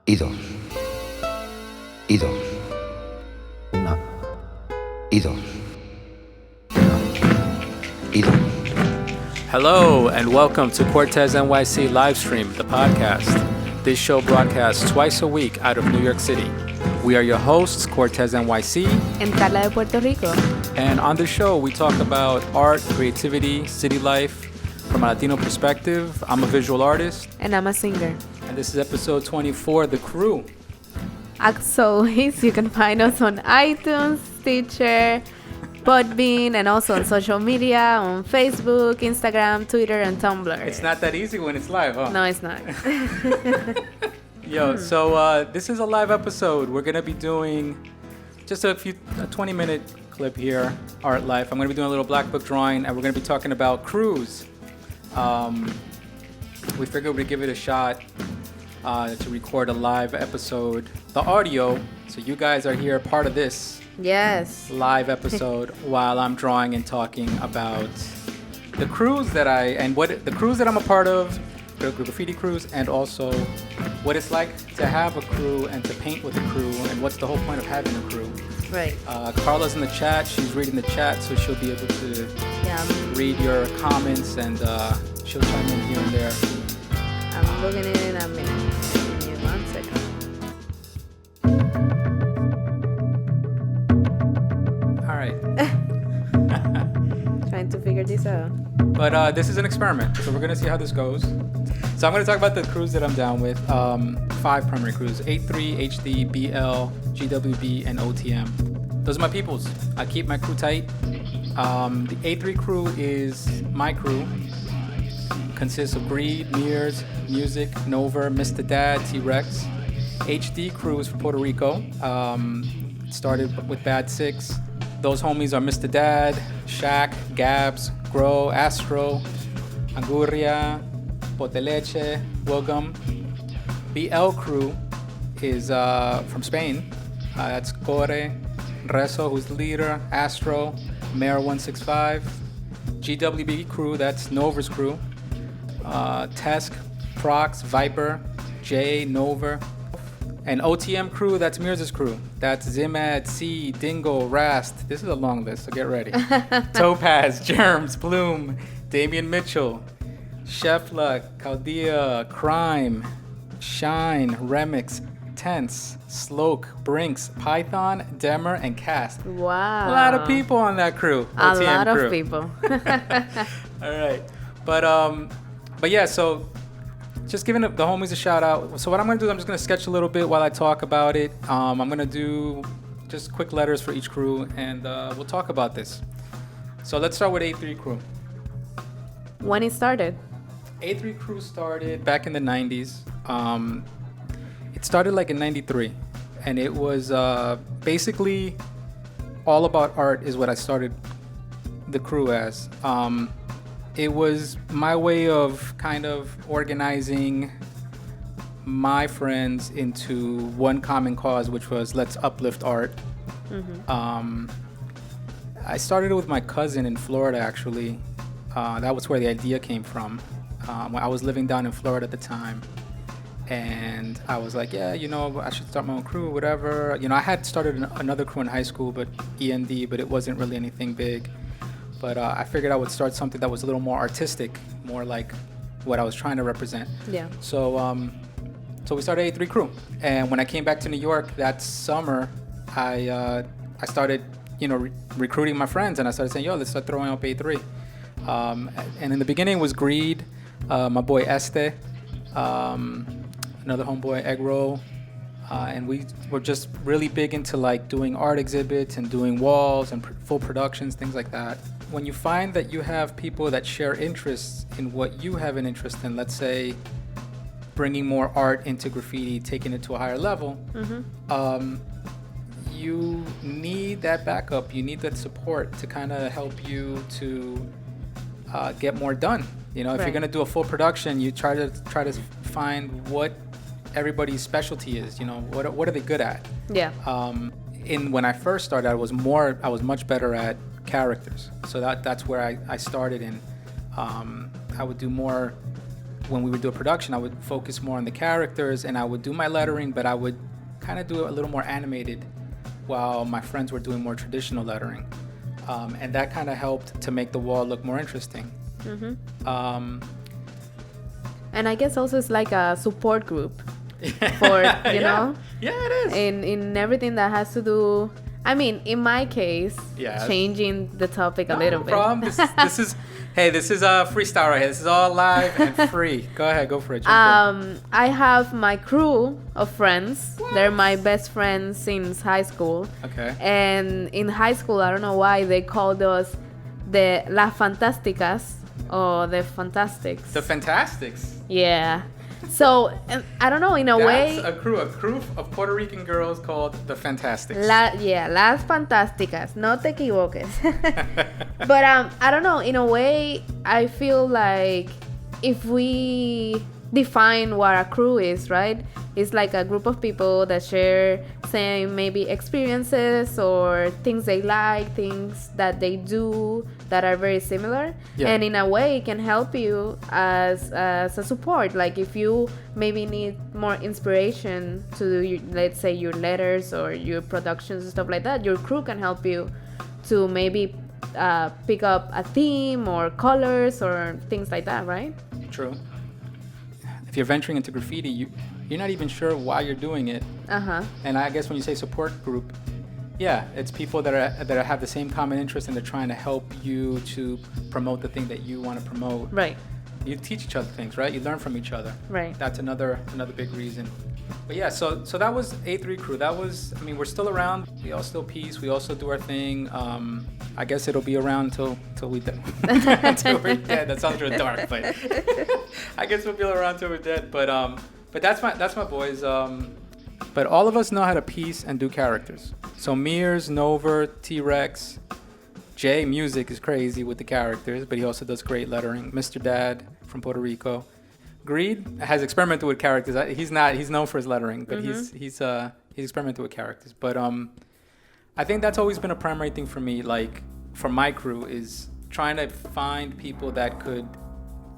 y dos, y dos, una, y dos, una, y dos. Hello and welcome to Cortes NYC Livestream, the podcast. This show broadcasts twice a week out of New York City. We are your hosts, Cortes NYC and Carla de Puerto Rico. And on the show, we talk about art, creativity, city life from a Latino perspective. I'm a visual artist. And I'm a singer. And this is episode 24, The Crew. As always, you can find us on iTunes, Stitcher, Podbean, and also on social media, on Facebook, Instagram, Twitter, and Tumblr. It's not that easy when it's live, huh? No, it's not. Yo, so this is a live episode. We're going to be doing just a 20-minute clip here, Art Life. I'm going to be doing a little black book drawing, and we're going to be talking about crews. We figured we'd give it a shot to record a live episode, the audio, so you guys are here, part of this Yes. live episode while I'm drawing and talking about the crews that the crews that I'm a part of, the graffiti crews, and also what it's like to have a crew and to paint with a crew, and what's the whole point of having a crew. Right. Carla's in the chat. She's reading the chat, so she'll be able to read your comments, and she'll chime in here and there. I'm looking in a minute. Give me 1 second. All right. Trying to figure this out. But this is an experiment, so we're going to see how this goes. So I'm going to talk about the crews that I'm down with. 5 primary crews: 83, HD, BL, GWB, and OTM. Those are my peoples. I keep my crew tight. The A3 crew is my crew. Consists of Greed, Mears, Music, Nova, Mr. Dad, T-Rex. HD crew is from Puerto Rico. Started with Bad 6. Those homies are Mr. Dad, Shaq, Gabs, Grow, Astro, Anguria, Poteleche, Wilgum. BL crew is from Spain. That's Core, Rezo, who's the leader, Astro, Mayor 165. GWB crew, that's Nova's crew. Tesk, Prox, Viper, Jay, Nova. And OTM crew, that's Mears' crew. That's Zimad, C, Dingo, Rast. This is a long list, so get ready. Topaz, Germs, Bloom, Damian Mitchell, Shefla, Chaldea, Crime, Shine, Remix, Tense, Sloke, Brinks, Python, Demer, and Cast. Wow. A lot of people on that crew. A OTM lot crew. of people. All right. But yeah, so just giving the homies a shout out. So what I'm going to do, I'm just going to sketch a little bit while I talk about it. I'm going to do just quick letters for each crew, and we'll talk about this. So let's start with A3 crew. When it started? A3 crew started back in the 90s. It started like in 93, and it was basically all about art is what I started the crew as. It was my way of kind of organizing my friends into one common cause, which was let's uplift art. Mm-hmm. I started with my cousin in Florida, actually. That was where the idea came from. When I was living down in Florida at the time. And I was like, yeah, I should start my own crew, whatever. I had started another crew in high school, but END, but it wasn't really anything big. But I figured I would start something that was a little more artistic, more like what I was trying to represent. Yeah. So we started A3 crew. And when I came back to New York that summer, I started, recruiting my friends, and I started saying, yo, let's start throwing up A3. And in the beginning it was Greed, my boy Este, another homeboy, Egg Roll, and we were just really big into like doing art exhibits and doing walls and full productions, things like that. When you find that you have people that share interests in what you have an interest in, let's say bringing more art into graffiti, taking it to a higher level, mm-hmm. You need that backup, you need that support to kind of help you to get more done. If Right. you're gonna do a full production, you try to find what everybody's specialty is. What are they good at? Yeah. When I first started, I was much better at characters. So that's where I started in. I would do more when we would do a production, I would focus more on the characters and I would do my lettering, but I would kind of do it a little more animated while my friends were doing more traditional lettering. And that kind of helped to make the wall look more interesting. And I guess also it's like a support group for, you know? Yeah, it is. In everything that has to do, I mean, in my case, changing the topic a little bit. No problem. This is a freestyle right here. This is all live and free. Go ahead, go for it. I have my crew of friends. What? They're my best friends since high school. Okay. And in high school, I don't know why they called us the Las Fantásticas or the Fantastics. The Fantastics. Yeah. So I don't know, in a way. That's a crew of Puerto Rican girls called the Fantastics. Las Fantásticas. No te equivoques. But I don't know, in a way, I feel like if we define what a crew is, right? It's like a group of people that share same maybe experiences or things they like, things that they do that are very similar. Yeah. And in a way, it can help you as a support. Like if you maybe need more inspiration to do, let's say, your letters or your productions and stuff like that, your crew can help you to maybe pick up a theme or colors or things like that, right? True. If you're venturing into graffiti, you're not even sure why you're doing it. And I guess when you say support group, yeah, it's people that have the same common interest and they're trying to help you to promote the thing that you want to promote. Right. You teach each other things, right? You learn from each other. Right. That's another big reason. But yeah, so that was A3 crew. That was, I mean, we're still around. We all still peace. We also do our thing. I guess it'll be around till we until we're dead. That sounds real dark, but I guess we'll be around till we're dead. But that's my boys. But all of us know how to piece and do characters. So Mears, Nover, T-Rex, Jay Music is crazy with the characters, but he also does great lettering. Mr. Dad from Puerto Rico. Greed has experimented with characters. He's known for his lettering, but he's experimented with characters. But I think that's always been a primary thing for me, like for my crew, is trying to find people that could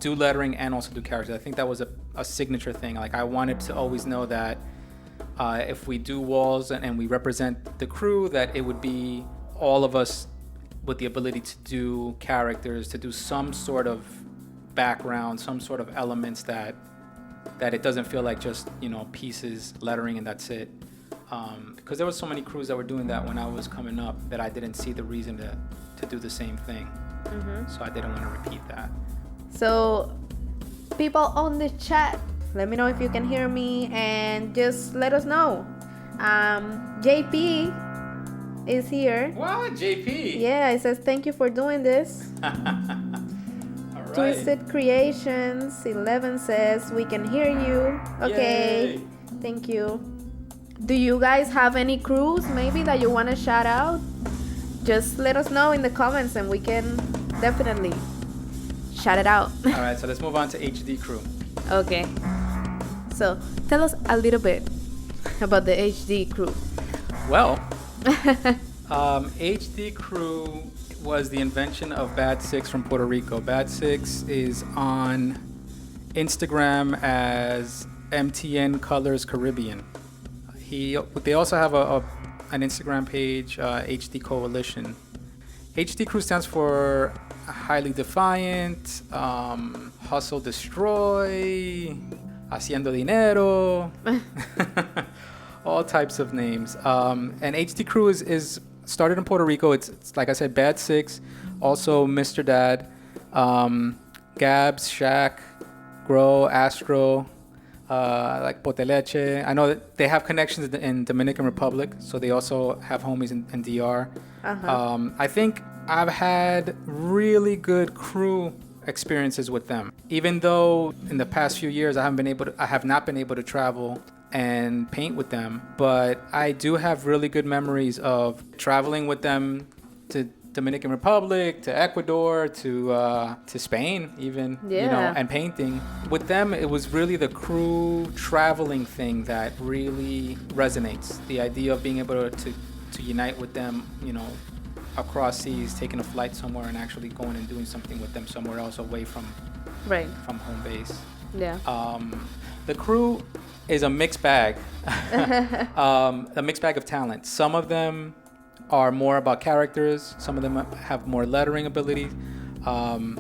do lettering and also do characters. I think that was a signature thing. Like I wanted to always know that if we do walls and we represent the crew, that it would be all of us with the ability to do characters, to do some sort of background, some sort of elements that it doesn't feel like just, you know, pieces, lettering, and that's it. Because there was so many crews that were doing that when I was coming up that I didn't see the reason to do the same thing. So I didn't want to repeat that. So people on the chat, let me know if you can hear me and just let us know. JP is here. What? JP? Yeah, it says thank you for doing this. All right. Twisted Creations 11 says we can hear you. Okay. Yay. Thank you. Do you guys have any crews maybe that you want to shout out? Just let us know in the comments and we can definitely shout it out. All right, so let's move on to HD crew. Okay. So tell us a little bit about the HD crew. Well, HD crew was the invention of Bad Six from Puerto Rico. Bad Six is on Instagram as MTN Colors Caribbean. They also have an Instagram page, HD Coalition. HD crew stands for Highly Defiant, Hustle Destroy, Haciendo Dinero, all types of names. And HD crew is started in Puerto Rico. It's like I said, Bad Six, also Mr. Dad, Gabs, Shaq, Grow, Astro, like Poteleche. I know that they have connections in Dominican Republic, so they also have homies in DR. I think I've had really good crew experiences with them, even though in the past few years I have not been able to travel and paint with them, but I do have really good memories of traveling with them to Dominican Republic, to Ecuador, to Spain even, you know, and painting. With them, it was really the crew traveling thing that really resonates. The idea of being able to unite with them, you know, across seas, taking a flight somewhere and actually going and doing something with them somewhere else away from home base. Yeah. The crew is a mixed bag. A mixed bag of talent. Some of them are more about characters. Some of them have more lettering ability. Some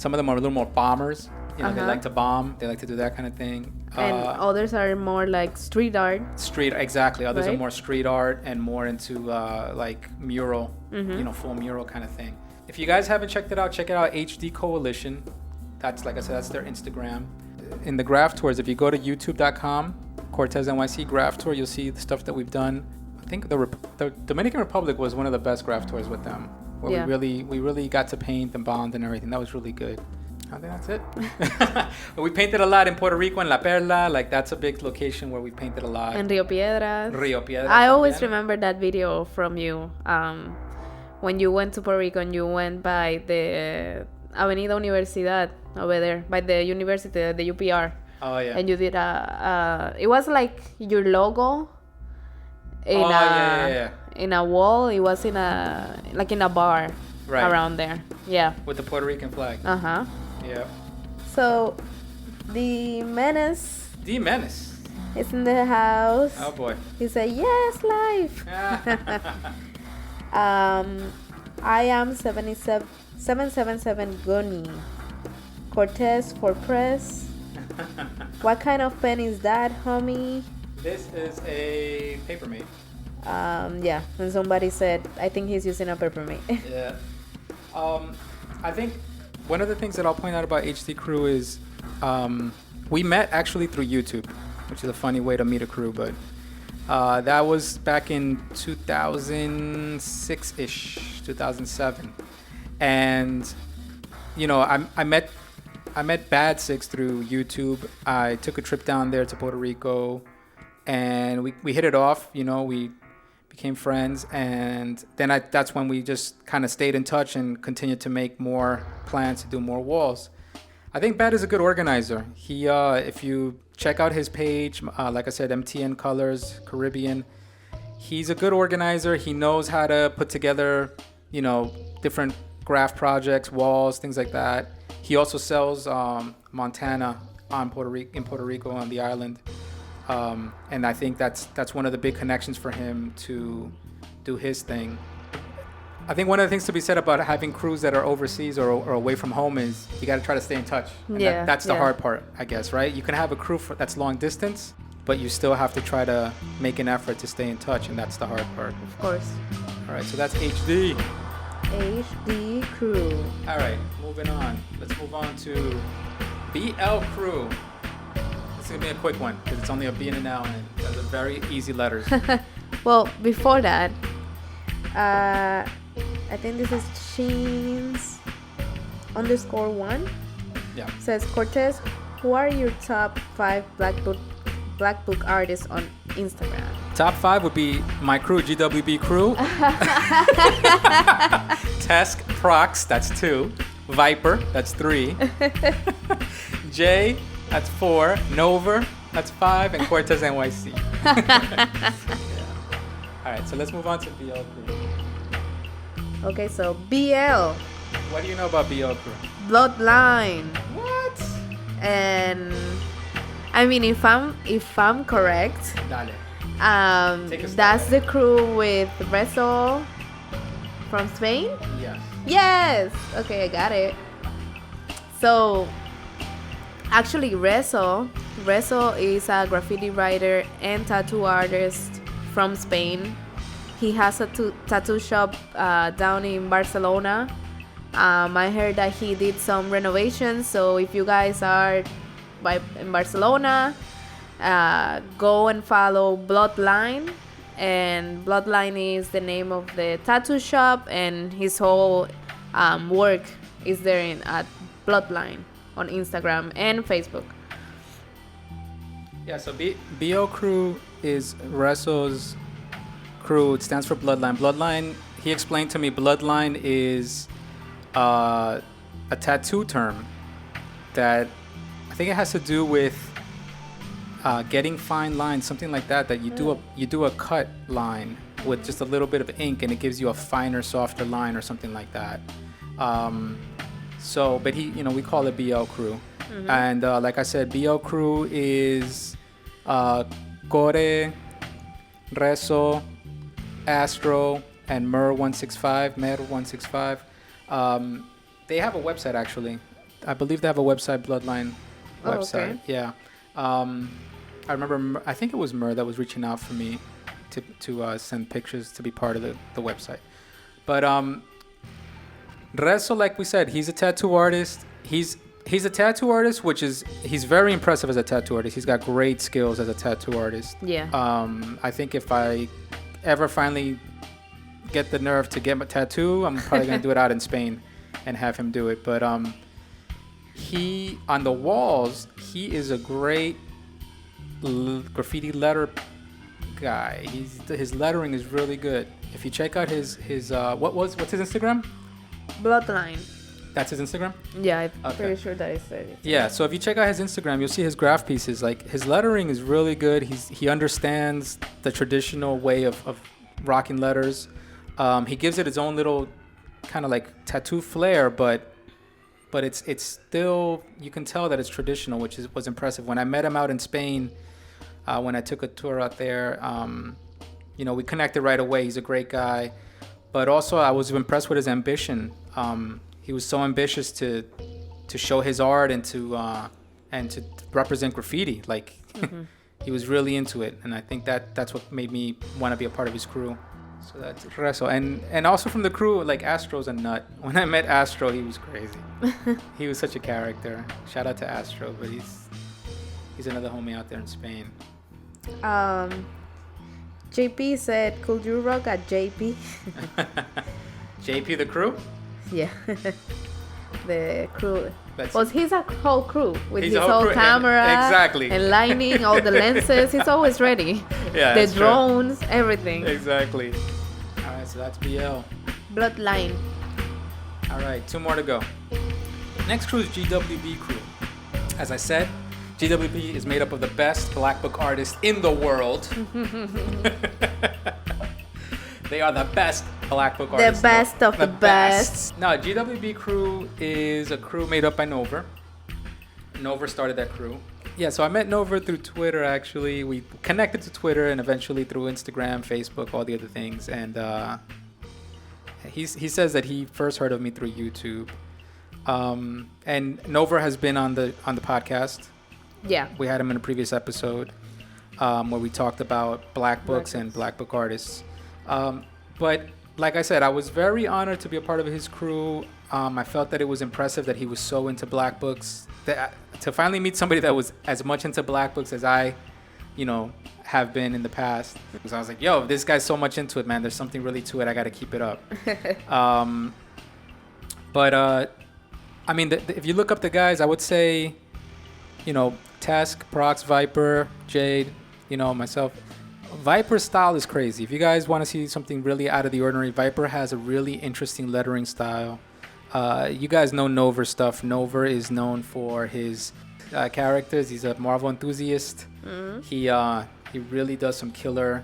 of them are a little more bombers. You know, they like to bomb. They like to do that kind of thing. And others are more like street art. Exactly. Others right? are more street art and more into like mural, you know, full mural kind of thing. If you guys haven't checked it out, check it out. HD Coalition. That's, like I said, that's their Instagram. In the graph tours, if you go to youtube.com, Cortes NYC graph tour, you'll see the stuff that we've done. I think the Dominican Republic was one of the best graph tours with them, where we really got to paint and bond and everything. That was really good. I think that's it. We painted a lot in Puerto Rico, in La Perla. Like, that's a big location where we painted a lot. And Rio Piedras. I always remember that video from you. When you went to Puerto Rico and you went by the Avenida Universidad over there, by the university, the UPR. Oh, yeah. And you did it was like your logo in a wall. It was in a bar around there. Yeah. With the Puerto Rican flag. Uh-huh. Yeah. So, the Menace is in the house. Oh, boy. He said, yes, life. I am 777 Gunny. Cortes for press. What kind of pen is that, homie? This is a Papermate. Yeah, and somebody said, I think he's using a Papermate. Yeah. I think one of the things that I'll point out about HD Crew is we met actually through YouTube, which is a funny way to meet a crew, but that was back in 2006-ish, 2007. And, you know, I met Bad Six through YouTube. I took a trip down there to Puerto Rico, and we hit it off. You know, we became friends, and then that's when we just kind of stayed in touch and continued to make more plans to do more walls. I think Bad is a good organizer. He, if you check out his page, like I said, MTN Colors Caribbean, he's a good organizer. He knows how to put together, you know, different graph projects, walls, things like that. He also sells Montana in Puerto Rico on the island, and I think that's one of the big connections for him to do his thing. I think one of the things to be said about having crews that are overseas or away from home is you got to try to stay in touch. And that's the hard part, I guess, right? You can have a crew that's long distance, but you still have to try to make an effort to stay in touch, and that's the hard part. Of course. All right, so that's HD. HD Crew. All right, moving on. Let's move on to BL Crew. This is going to be a quick one because it's only a B and an L, and those are very easy letters. Well, before that, I think this is Sheens _1. Yeah. Says, Cortes, who are your top 5 Black Book artists on Instagram? Top 5 would be my crew, GWB Crew. Tesk Prox, that's 2. Viper, that's 3. J, that's 4. Nova, that's 5. And Cortes NYC. Yeah. All right, so let's move on to BL Crew. Okay, so BL. What do you know about BL Crew? Bloodline. What? And I mean, if I'm correct, Dale. that's the crew with Rezo from Spain? Yes. Yes! Okay, I got it. So, actually, Rezo is a graffiti writer and tattoo artist from Spain. He has a tattoo shop down in Barcelona. I heard that he did some renovations, so if you guys are in Barcelona, go and follow Bloodline, and Bloodline is the name of the tattoo shop, and his whole work is there at Bloodline on Instagram and Facebook. Yeah, so BO Crew is Rezo's crew. It stands for Bloodline. Bloodline, he explained to me, Bloodline is a tattoo term that I think it has to do with getting fine lines, something like that you do a cut line with just a little bit of ink, and it gives you a finer, softer line or something like that. So, but we call it BL crew. And like I said, BL crew is Core, Reso, Astro, and Mer165. They have a website, actually. I believe they have a website, Bloodline website. Okay. Yeah. I remember, I think it was Mer that was reaching out for me to send pictures to be part of the website. But Rezo, like we said, he's a tattoo artist. He's a tattoo artist, he's very impressive as a tattoo artist. He's got great skills as a tattoo artist. Yeah. I think if I ever finally get the nerve to get a tattoo, I'm probably gonna do it out in Spain and have him do it. But he, on the walls, he is a great graffiti letter guy. His lettering is really good. If you check out his what's his Instagram? Bloodline. That's his Instagram? Yeah, I'm Okay. pretty sure that is it. Yeah, so if you check out his Instagram, you'll see his graph pieces. Like, his lettering is really good. He understands the traditional way of rocking letters. He gives it his own little kind of like tattoo flair, but it's still, you can tell that it's traditional, which was impressive. When I met him out in Spain, when I took a tour out there, we connected right away. He's a great guy, but also I was impressed with his ambition. He was so ambitious to show his art and to represent graffiti. Like, he was really into it, and I think that's what made me want to be a part of his crew. So that's Rezo. And also from the crew, like, Astro's a nut. When I met Astro, he was crazy. He was such a character. Shout out to Astro, but he's another homie out there in Spain. JP said, could you rock at JP? JP the crew? Yeah. The crew. That's- Well, he's a whole crew with He's his a whole whole crew, camera exactly. and lighting, all the lenses. He's always ready. Yeah, The that's true. drones, everything. Exactly. All right, so that's BL. Bloodline. All right, 2 more to go. Next crew is GWB crew. As I said, GWB is made up of the best black book artists in the world. They are the best black book artists. The best of the best. No, GWB crew is a crew made up by Nover. Nover started that crew. Yeah, so I met Nover through Twitter, actually. We connected to Twitter and eventually through Instagram, Facebook, all the other things. And he says that he first heard of me through YouTube. And Nover has been on the podcast. Yeah. We had him in a previous episode where we talked about black books and black book artists. But like I said, I was very honored to be a part of his crew. I felt that it was impressive that he was so into black books. To finally meet somebody that was as much into black books as I, have been in the past. So I was like, yo, this guy's so much into it, man. There's something really to it. I got to keep it up. I mean, if you look up the guys, I would say, Task, Prox, Viper, Jade, myself. Viper's style is crazy. If you guys want to see something really out of the ordinary, Viper has a really interesting lettering style. You guys know Nover stuff. Nover is known for his characters. He's a Marvel enthusiast. He really does some killer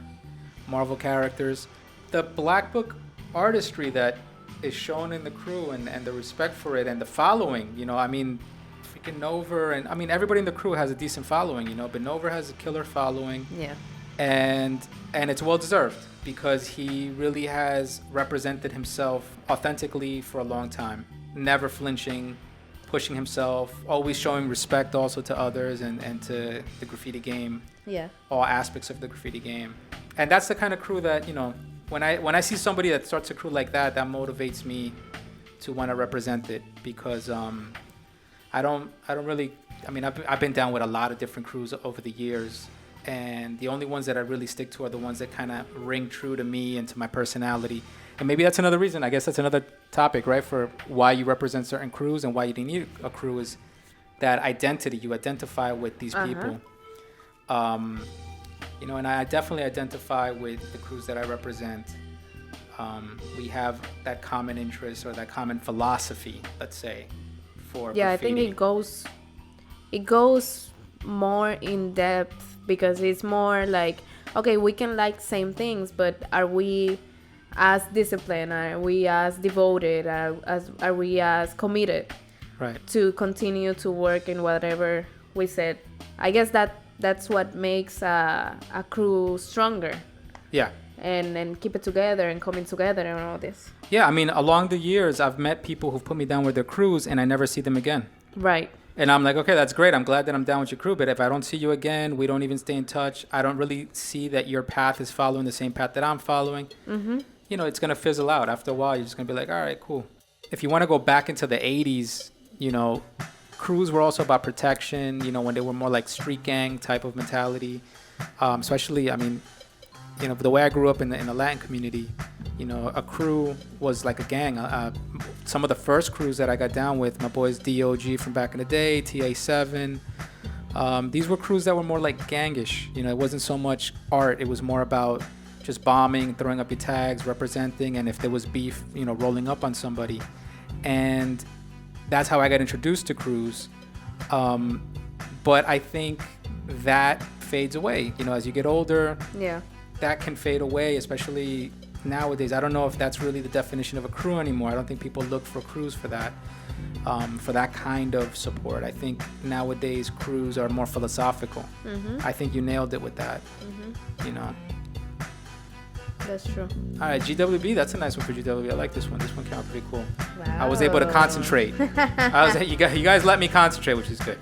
Marvel characters. The black book artistry that is shown in the crew and the respect for it and the following, freaking Nover, and everybody in the crew has a decent following, but Nover has a killer following. Yeah. And it's well deserved because he really has represented himself authentically for a long time, never flinching, pushing himself, always showing respect also to others and to the graffiti game. Yeah. All aspects of the graffiti game. And that's the kind of crew that, when I see somebody that starts a crew like that motivates me to want to represent it because I don't really, I've been down with a lot of different crews over the years. And the only ones that I really stick to are the ones that kind of ring true to me and to my personality. And maybe that's another reason. I guess that's another topic, right? For why you represent certain crews and why you need a crew is that identity. You identify with these people. And I definitely identify with the crews that I represent. We have that common interest or that common philosophy, let's say, for Yeah, graffiti. I think it goes more in depth because it's more like, okay, we can like same things, but are we as disciplined? Are we as devoted? Are we as committed? Right. to continue to work in whatever we said. I guess that's what makes a crew stronger. Yeah. And keep it together and coming together and all this. Yeah, I mean, along the years, I've met people who've put me down with their crews, and I never see them again. Right. And I'm like, okay, that's great. I'm glad that I'm down with your crew. But if I don't see you again, we don't even stay in touch. I don't really see that your path is following the same path that I'm following. Mm-hmm. You know, it's going to fizzle out. After a while, you're just going to be like, all right, cool. If you want to go back into the 80s, you know, crews were also about protection, you know, when they were more like street gang type of mentality. Especially, I mean, you know, the way I grew up in the Latin community, you know, a crew was like a gang. Some of the first crews that I got down with, my boys DOG from back in the day, TA7, these were crews that were more like gangish. You know, it wasn't so much art. It was more about just bombing, throwing up your tags, representing, and if there was beef, you know, rolling up on somebody. And that's how I got introduced to crews. But I think that fades away. You know, as you get older, Yeah. that can fade away, especially nowadays. I don't know if that's really the definition of a crew anymore. I don't think people look for crews for that kind of support. I think nowadays crews are more philosophical. Mm-hmm. I think you nailed it with that. Mm-hmm. You know. That's true. All right, GWB. That's a nice one for GWB. I like this one. This one came out pretty cool. Wow. I was able to concentrate. You guys let me concentrate, which is good.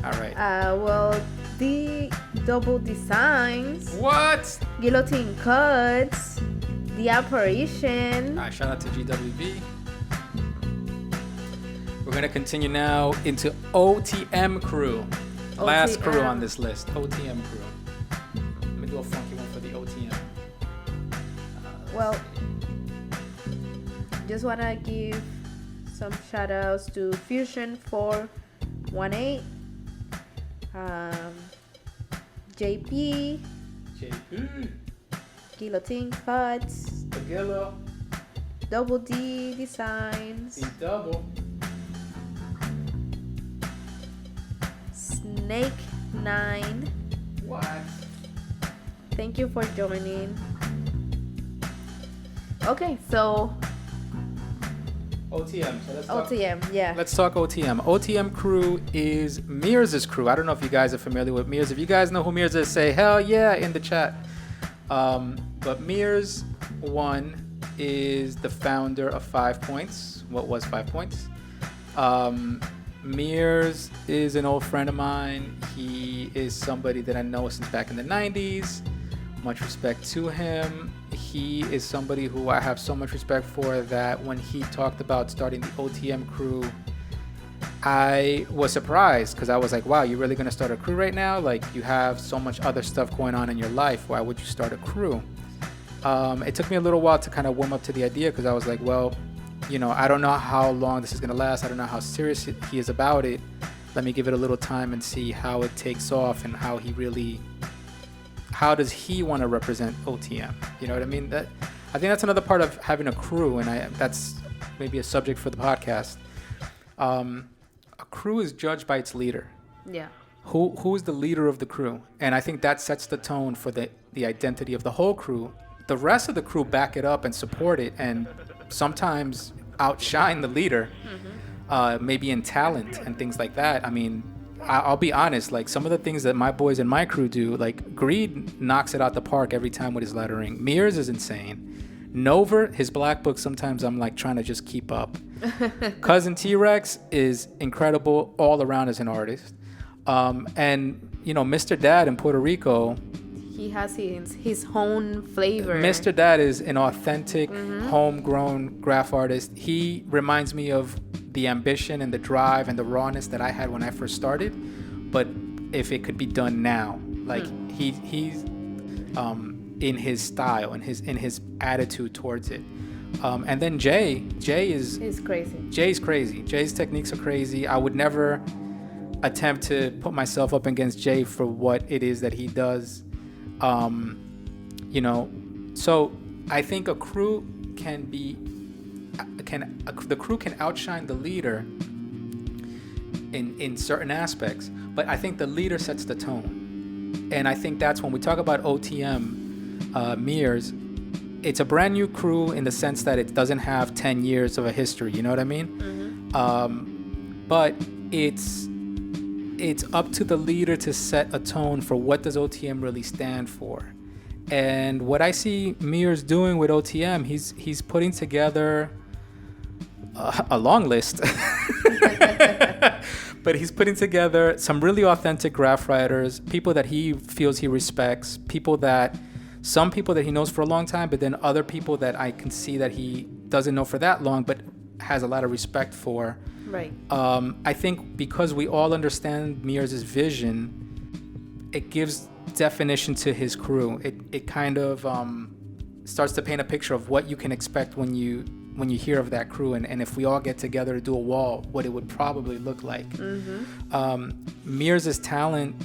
All right. Well, the double designs, What? guillotine cuts, the apparition. All right, shout out to GWB. We're going to continue now into OTM crew. Last crew OTM. on this list, OTM crew. Let me do a funky one for the OTM. Well, just want to give some shout outs to Fusion 418, JP, JP, Guillotine Cuts, Pagillo, Double D Designs, double. Snake 9. What? Thank you for joining. Okay, so OTM. So let's talk. OTM, yeah. Let's talk OTM. OTM crew is Mears' crew. I don't know if you guys are familiar with Mears. If you guys know who Mears is, say hell yeah in the chat. But Mears 1 is the founder of 5 Points. What was 5 Points? Mears is an old friend of mine. He is somebody that I know since back in the 90s. Much respect to him. He is somebody who I have so much respect for that when he talked about starting the OTM crew, I was surprised because I was like, wow, you're really going to start a crew right now? Like, you have so much other stuff going on in your life. Why would you start a crew? It took me a little while to kind of warm up to the idea because I was like, well, you know, I don't know how long this is going to last. I don't know how serious he is about it. Let me give it a little time and see how it takes off and how does he want to represent OTM? You know what I mean? I think that's another part of having a crew, and that's maybe a subject for the podcast. A crew is judged by its leader. Yeah. Who is the leader of the crew? And I think that sets the tone for the identity of the whole crew. The rest of the crew back it up and support it, and sometimes outshine the leader, maybe in talent and things like that. I mean, I'll be honest, like some of the things that my boys and my crew do, like Greed knocks it out the park every time with his lettering. Mears is insane. Nover, his black book, sometimes I'm like trying to just keep up. Cousin T-Rex is incredible all around as an artist. And, you know, Mr. Dad in Puerto Rico, He has his own flavor. Mr. Dad is an authentic, homegrown graph artist. He reminds me of the ambition and the drive and the rawness that I had when I first started, but if it could be done now, like he's in his style and in his attitude towards it. And then He's crazy. Jay's crazy. Jay's techniques are crazy. I would never attempt to put myself up against Jay for what it is that he does. You know, so I think a crew the crew can outshine the leader in certain aspects, but I think the leader sets the tone. And I think that's when we talk about OTM, Mears, it's a brand new crew in the sense that it doesn't have 10 years of a history, you know what I mean? But it's up to the leader to set a tone for what does OTM really stand for. And what I see Mears doing with OTM, he's putting together a long list. But he's putting together some really authentic graph writers, people that he feels he respects, some people that he knows for a long time, but then other people that I can see that he doesn't know for that long, but has a lot of respect for. Right. I think because we all understand Mears' vision, it gives definition to his crew. It kind of starts to paint a picture of what you can expect when you hear of that crew, and if we all get together to do a wall, what it would probably look like. Mears' talent,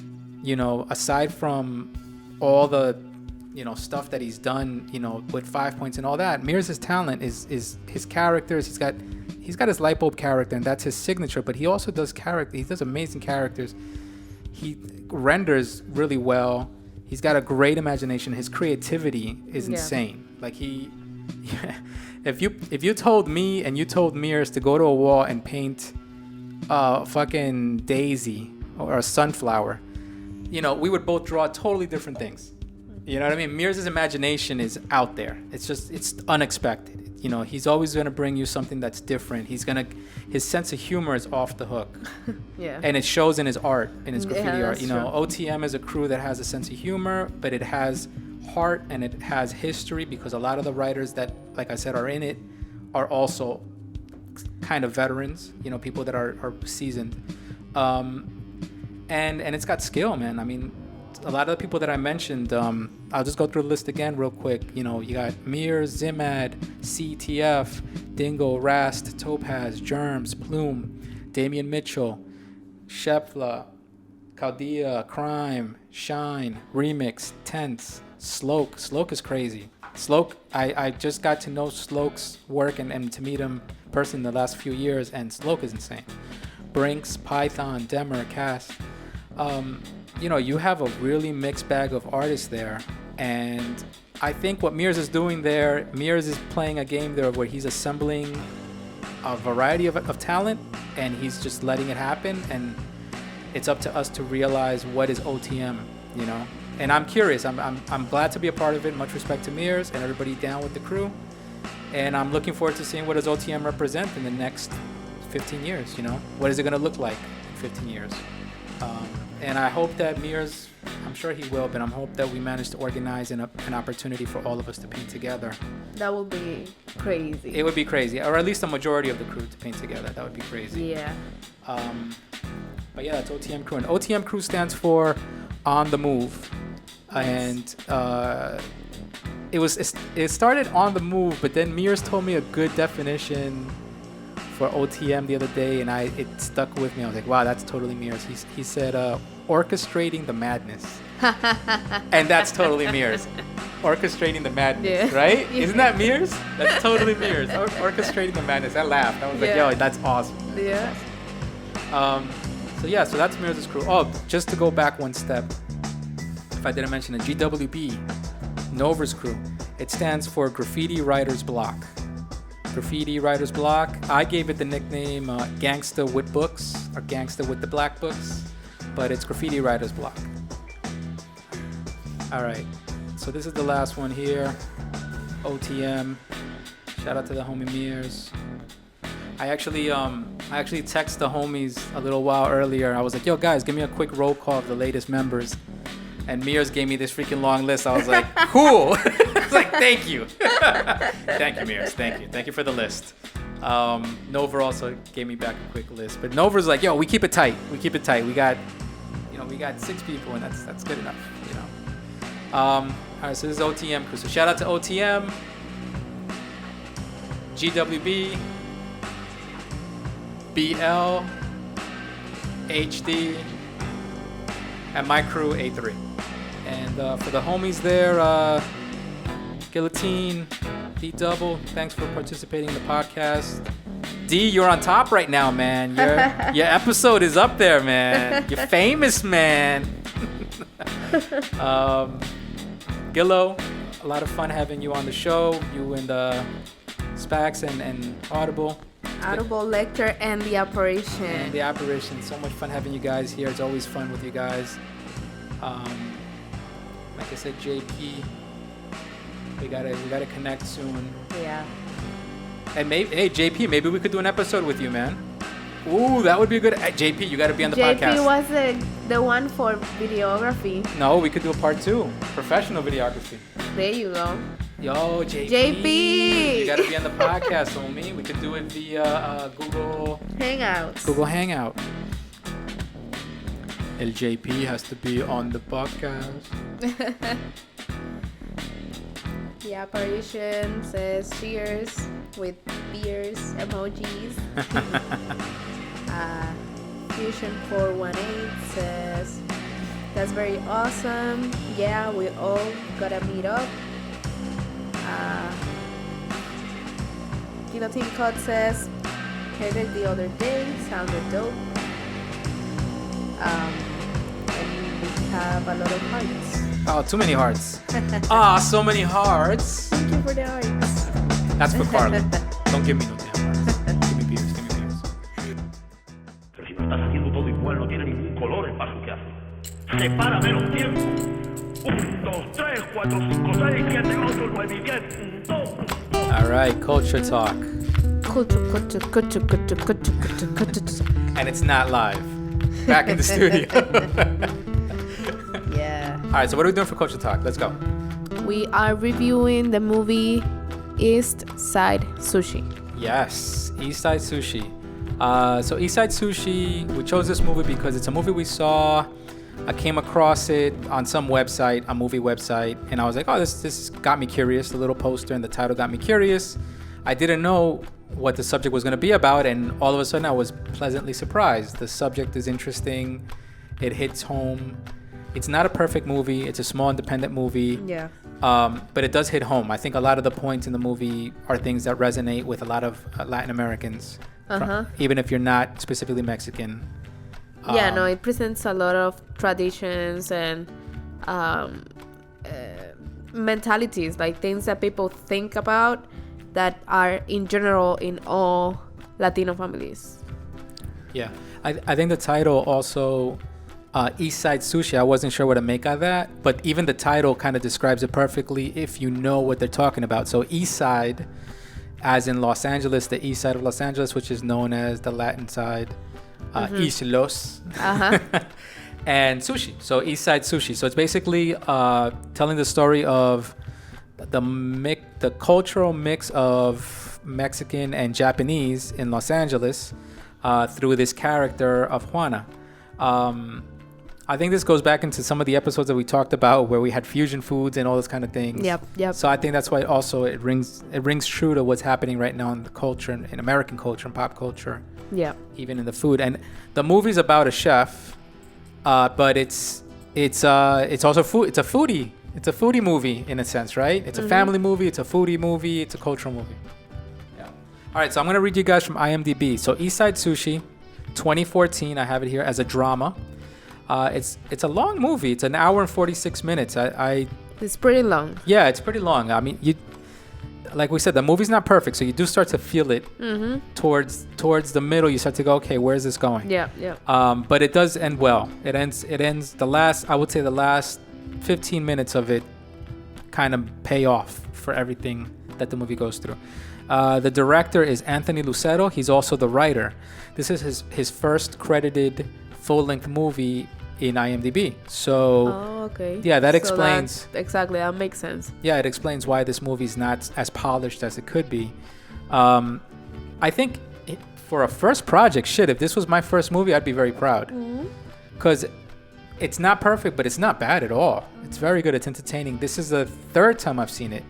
aside from all the stuff that he's done, with 5 points and all that, Mears' talent is his characters. He's got his light bulb character, and that's his signature, but he also does he does amazing characters. He renders really well. He's got a great imagination. His creativity is insane. Like if you told me and you told Mears to go to a wall and paint a fucking daisy or a sunflower, we would both draw totally different things. You know what I mean? Mears' imagination is out there. It's unexpected. He's always going to bring you something that's different. His sense of humor is off the hook. Yeah. And it shows in his art, in his graffiti art. True. OTM is a crew that has a sense of humor, but it has heart and it has history, because a lot of the writers that, like I said, are in it are also kind of veterans, people that are seasoned. And it's got skill, man. I mean, a lot of the people that I mentioned, I'll just go through the list again real quick. You got Mears, Zimad, CTF, Dingo, Rast, Topaz, Germs, Plume, Damian Mitchell, Shepla, Chaldea, Crime, Shine, Remix, Tense, Sloke. Sloke is crazy. Sloke, I just got to know Sloke's work and to meet him personally in the last few years, and Sloke is insane. Brinks, Python, Demer, Cass. You have a really mixed bag of artists there, and I think what Mears is doing there, Mears is playing a game there where he's assembling a variety of talent, and he's just letting it happen, and it's up to us to realize what is OTM, And I'm curious. I'm glad to be a part of it. Much respect to Mears and everybody down with the crew, and I'm looking forward to seeing what does OTM represent in the next 15 years. What is it going to look like in 15 years? And I hope that Mears, I'm sure he will, but I hope that we manage to organize an opportunity for all of us to paint together. That would be crazy. It would be crazy, or at least a majority of the crew to paint together. That would be crazy. Yeah. But yeah, that's OTM crew. And OTM crew stands for On the Move. Nice. And it started on the move, but then Mears told me a good definition for OTM the other day, and it stuck with me. I was like, wow, that's totally Mears. He said orchestrating the madness. And that's totally Mears. Orchestrating the madness, right? Isn't that Mears? That's totally Mears. Orchestrating the madness. I laughed. I was like, yo, that's awesome. Yeah. So that's Mears' crew. Oh, just to go back one step, if I didn't mention it, GWB, Nova's crew. It stands for Graffiti Writer's Block. Graffiti Writer's Block. I gave it the nickname Gangsta with Books, or Gangsta with the Black Books, but it's Graffiti Writer's Block. All right, so this is the last one here. OTM. Shout out to the homie Mears. I actually texted the homies a little while earlier. I was like, yo guys, give me a quick roll call of the latest members. And Mears gave me this freaking long list. I was like, cool. I was like, thank you. Thank you, Mears. Thank you for the list. Nova also gave me back a quick list. But Nova's like, yo, we keep it tight. We got 6 people, and that's good enough, All right, so this is OTM crew. So shout out to OTM, GWB, BL, HD, and my crew, A3. And for the homies there, Guillotine, D Double, thanks for participating in the podcast. D, you're on top right now, man. Your episode is up there, man. You're famous, man. Gillo, a lot of fun having you on the show. You and Spax and Audible. Audible lecture and the apparition. And the apparition. So much fun having you guys here. It's always fun with you guys. Like I said, JP, we gotta connect soon. Yeah. And hey JP, maybe we could do an episode with you, man. Ooh, that would be good. JP, you gotta be on the podcast. JP was the one for videography. No, we could do a part 2, professional videography. There you go. Yo, JP. JP. You gotta be on the podcast, homie. We could do it via Google Hangouts. Google Hangout. El JP has to be on the podcast. The apparition says cheers with beers emojis. Fusion 418 says that's very awesome. Yeah, we all gotta meet up. Kilo Team Code says heard it the other day, sounded dope. And we have a lot of hearts. Oh, too many hearts. So many hearts. Thank you for the hearts. That's for Carla. Don't give me no damn hearts. Give me beers, give me beers. Pero si no estás haciendo todo igual, no tiene ningún color el paso que hace. Separa menos tiempo. 1, 2, 3, 4, 5, 6, 7, 8, 9, 10. 1, 2. All right, culture talk. Culture. And it's not live. Back in the studio. Yeah. All right, so what are we doing for culture talk? Let's go. We are reviewing the movie East Side Sushi. Yes, East Side Sushi. So East Side Sushi, we chose this movie because it's a movie we saw. I came across it on some website, a movie website, and I was like, oh, this got me curious. The little poster and the title got me curious. I didn't know what the subject was going to be about, and all of a sudden I was pleasantly surprised. The subject is interesting. It hits home. It's not a perfect movie. It's a small independent movie. Yeah. But it does hit home. I think a lot of the points in the movie are things that resonate with a lot of Latin Americans, even if you're not specifically Mexican. Yeah, no, it presents a lot of traditions and mentalities, like things that people think about that are in general in all Latino families. Yeah, I think the title also, East Side Sushi, I wasn't sure what to make of that, but even the title kind of describes it perfectly if you know what they're talking about. So East Side, as in Los Angeles, the east side of Los Angeles, which is known as the Latin side, East Los, and sushi. So East Side Sushi. So it's basically telling the story of the cultural mix of Mexican and Japanese in Los Angeles through this character of Juana. I think this goes back into some of the episodes that we talked about where we had fusion foods and all those kind of things. Yep. So I think that's why also it rings true to what's happening right now in the culture, in American culture and pop culture. Yeah. Even in the food. And the movie's about a chef, but it's also food. It's a foodie movie in a sense, right? It's a family movie. It's a foodie movie. It's a cultural movie. Yeah. All right. So I'm gonna read you guys from IMDb. So East Side Sushi, 2014. I have it here as a drama. It's a long movie. It's an hour and 46 minutes. It's pretty long. Yeah, it's pretty long. I mean, like we said, the movie's not perfect, so you do start to feel it towards the middle. You start to go, okay, where is this going? Yeah. But it does end well. It ends the last 15 minutes of it kind of pay off for everything that the movie goes through. The director is Anthony Lucero. He's also the writer. This is his first credited full-length movie in IMDb. So okay. Yeah, that explains exactly. That makes sense. Yeah, it explains why this movie's not as polished as it could be. I think for a first project, if this was my first movie, I'd be very proud. Because it's not perfect, but it's not bad at all. It's very good. It's entertaining. This is the third time I've seen it,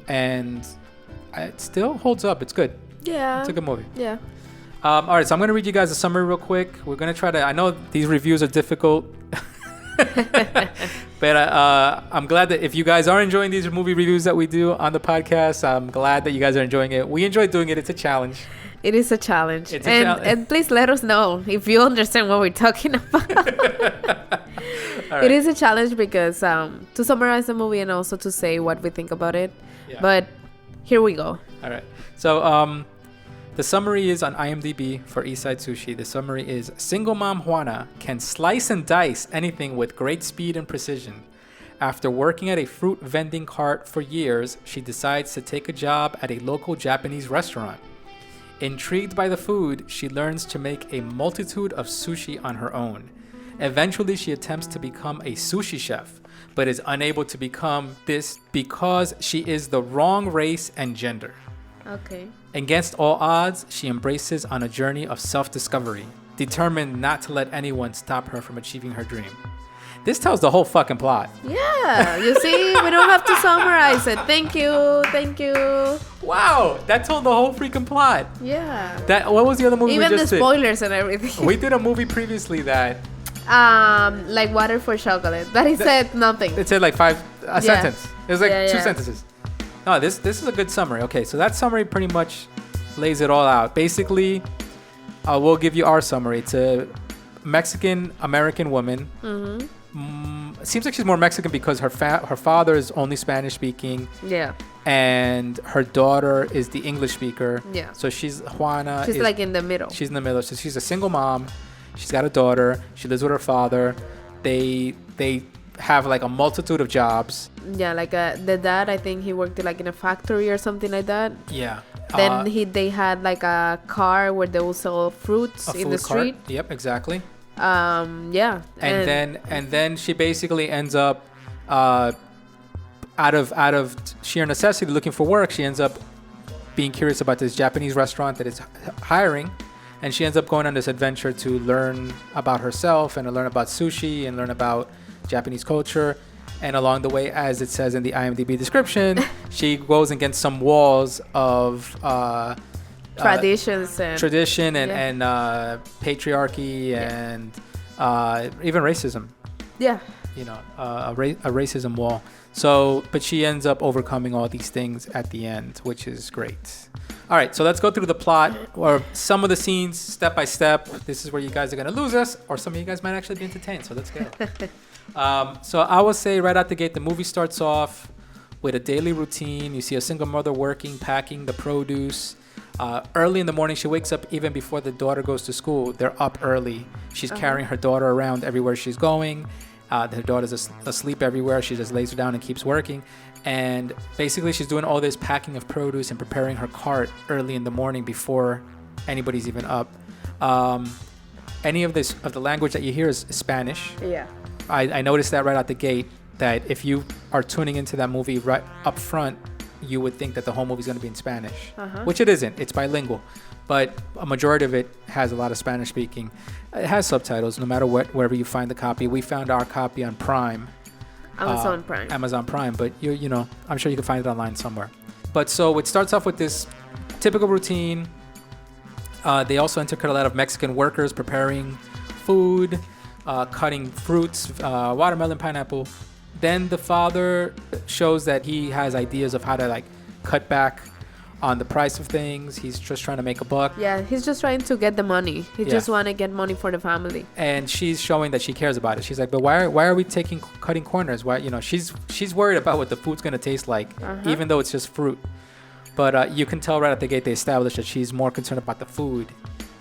and it still holds up. It's good. Yeah. It's a good movie. Yeah. All right, so I'm going to read you guys a summary real quick. We're going to try to... I know these reviews are difficult. But I'm glad that if you guys are enjoying these movie reviews that we do on the podcast, I'm glad that you guys are enjoying it. We enjoy doing it. It's a challenge. It is a challenge. And please let us know if you understand what we're talking about. Right. It is a challenge because to summarize the movie and also to say what we think about it. Yeah. But here we go. All right. So The summary is on IMDb for East Side Sushi. The summary is single mom Juana can slice and dice anything with great speed and precision. After working at a fruit vending cart for years, she decides to take a job at a local Japanese restaurant. Intrigued by the food, she learns to make a multitude of sushi on her own. Eventually, she attempts to become a sushi chef, but is unable to become this because she is the wrong race and gender. Okay. Against all odds, she embraces on a journey of self-discovery, determined not to let anyone stop her from achieving her dream. This tells the whole fucking plot. Yeah, you see, we don't have to summarize it. Thank you. Wow, that told the whole freaking plot. Yeah. What was the other movie Even we the just did? spoilers and everything. We did a movie previously that Like Water for Chocolate. But he said nothing. it said like sentence. It was like two Yeah. sentences. No, this is a good summary. Okay, so that summary pretty much lays it all out. Basically, we'll give you our summary. It's a Mexican-American woman. It seems like she's more Mexican because her father is only Spanish-speaking. Yeah. And her daughter is the English speaker. Yeah. So Juana. She's like in the middle. She's in the middle. So she's a single mom. She's got a daughter. She lives with her father. They have like a multitude of jobs. Yeah, like the dad, I think he worked like in a factory or something like that. Yeah. Then they had like a car where they will sell fruits in the street. Cart. Yep, exactly. Yeah. And then she basically ends up out of sheer necessity looking for work. She ends up being curious about this Japanese restaurant that is hiring, and she ends up going on this adventure to learn about herself and to learn about sushi and learn about Japanese culture. And along the way, as it says in the IMDb description, she goes against some walls of tradition and patriarchy and even racism. Yeah. You know, a racism wall. So, but she ends up overcoming all these things at the end, which is great. All right, so let's go through the plot or some of the scenes step by step. This is where you guys are going to lose us, or some of you guys might actually be entertained. So let's go. So I will say right out the gate, the movie starts off with a daily routine. You see a single mother working, packing the produce. Early in the morning, she wakes up even before the daughter goes to school. They're up early. She's carrying her daughter around everywhere she's going. Her daughter's asleep everywhere. She just lays her down and keeps working. And basically, she's doing all this packing of produce and preparing her cart early in the morning before anybody's even up. Any of the language that you hear is Spanish. Yeah. I noticed that right out the gate, that if you are tuning into that movie right up front, you would think that the whole movie is going to be in Spanish, which it isn't. It's bilingual, but a majority of it has a lot of Spanish speaking. It has subtitles no matter wherever you find the copy. We found our copy on Prime. Amazon Prime, but you know, I'm sure you can find it online somewhere. But so it starts off with this typical routine. They also intercut a lot of Mexican workers preparing food, cutting fruits, watermelon, pineapple. Then the father shows that he has ideas of how to like cut back on the price of things. He's just trying to make a buck. Yeah, he's just trying to get the money. He just want to get money for the family. And she's showing that she cares about it. She's like, but why are we cutting corners? Why, you know, she's worried about what the food's gonna taste like, even though it's just fruit. But you can tell right at the gate they established that she's more concerned about the food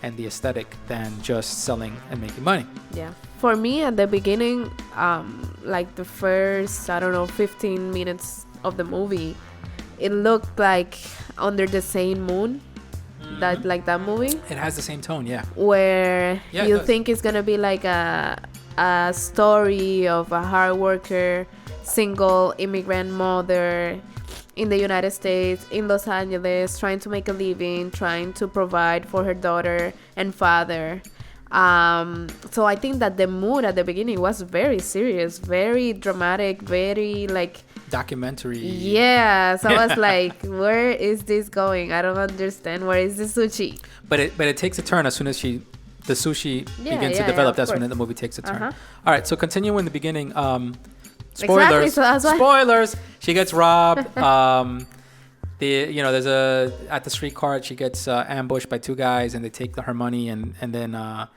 and the aesthetic than just selling and making money. Yeah. For me, at the beginning, like the first, 15 minutes of the movie, it looked like Under the Same Moon, that movie. It has the same tone, yeah. Where you think it's gonna be like a story of a hard worker, single immigrant mother in the United States, in Los Angeles, trying to make a living, trying to provide for her daughter and father. So I think that the mood at the beginning was very serious, very dramatic, very like documentary. Yeah, so I was like, where is this going? I don't understand. Where is the sushi? But it takes a turn as soon as the sushi begins to develop. That's when the movie takes a turn. All right, so continue in the beginning. Spoilers. Exactly, so that's why. Spoilers. She gets robbed. There's at the street cart, she gets ambushed by two guys and they take her money and then oh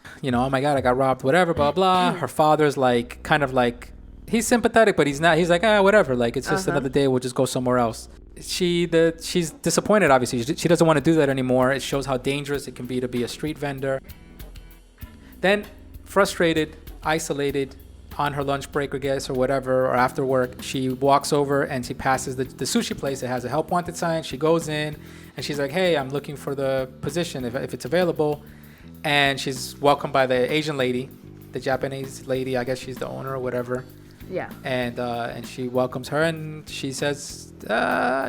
my god, I got robbed, whatever, blah blah. Her father's like, kind of like, he's sympathetic, but he's not. He's like, whatever, like it's just another day, we'll just go somewhere else. she's disappointed, obviously. She doesn't want to do that anymore. It shows how dangerous it can be to be a street vendor. Then, frustrated, isolated, on her lunch break, I guess, or whatever, or after work, she walks over and she passes the sushi place that has a help wanted sign. She goes in and she's like, hey, I'm looking for the position if it's available. And she's welcomed by the Asian lady, the Japanese lady. I guess she's the owner or whatever. Yeah. And she welcomes her and she says,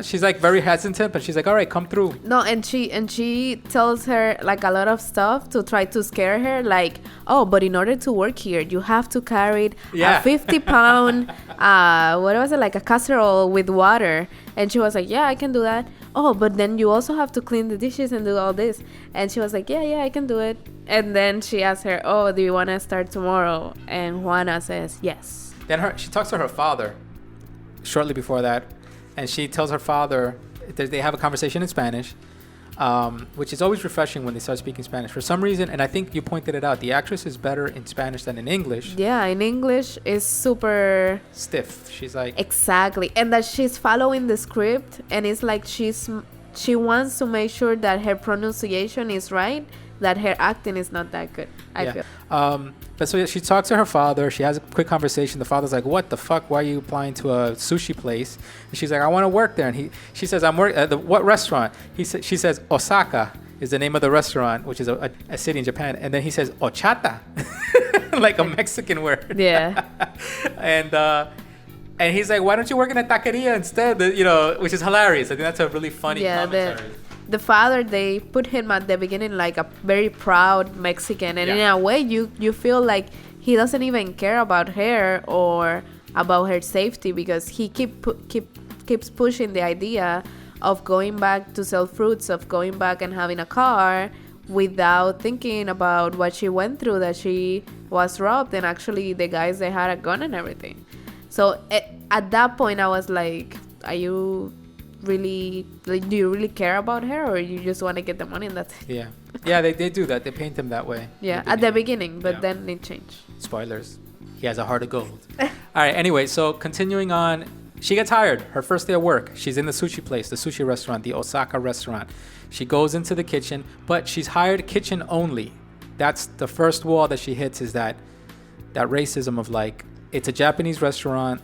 she's like very hesitant, but she's like, all right, come through. No, and she tells her like a lot of stuff to try to scare her, like, oh, but in order to work here, you have to carry a 50-pound, what was it, like a casserole with water. And she was like, yeah, I can do that. Oh, but then you also have to clean the dishes and do all this. And she was like, yeah, I can do it. And then she asked her, oh, do you want to start tomorrow? And Juana says, yes. Then she talks to her father shortly before that, and she tells her father, they have a conversation in Spanish, which is always refreshing when they start speaking Spanish. For some reason, and I think you pointed it out, the actress is better in Spanish than in English. Yeah, in English is super stiff. She's like... Exactly. And that she's following the script, and it's like she wants to make sure that her pronunciation is right, that her acting is not that good, I feel. But so she talks to her father. She has a quick conversation. The father's like, what the fuck? Why are you applying to a sushi place? And she's like, I want to work there. And she says, I'm working at what restaurant? She says, Osaka is the name of the restaurant, which is a city in Japan. And then he says, Ochata, like a Mexican word. Yeah. And he's like, why don't you work in a taqueria instead? Which is hilarious. I think that's a really funny commentary. The father, they put him at the beginning like a very proud Mexican, and in a way you feel like he doesn't even care about her or about her safety, because he keeps pushing the idea of going back to sell fruits, of going back and having a car, without thinking about what she went through, that she was robbed, and actually the guys, they had a gun and everything. So at that point I was like, are you really, like, do you really care about her, or you just want to get the money and that's it? Yeah, they do that. They paint him that way. Yeah, at the beginning, but then it changed. Spoilers. He has a heart of gold. All right, anyway, so continuing on, she gets hired. Her first day of work, she's in the sushi place, the sushi restaurant, the Osaka restaurant. She goes into the kitchen, but she's hired kitchen only. That's the first wall that she hits, is that racism of like, it's a Japanese restaurant.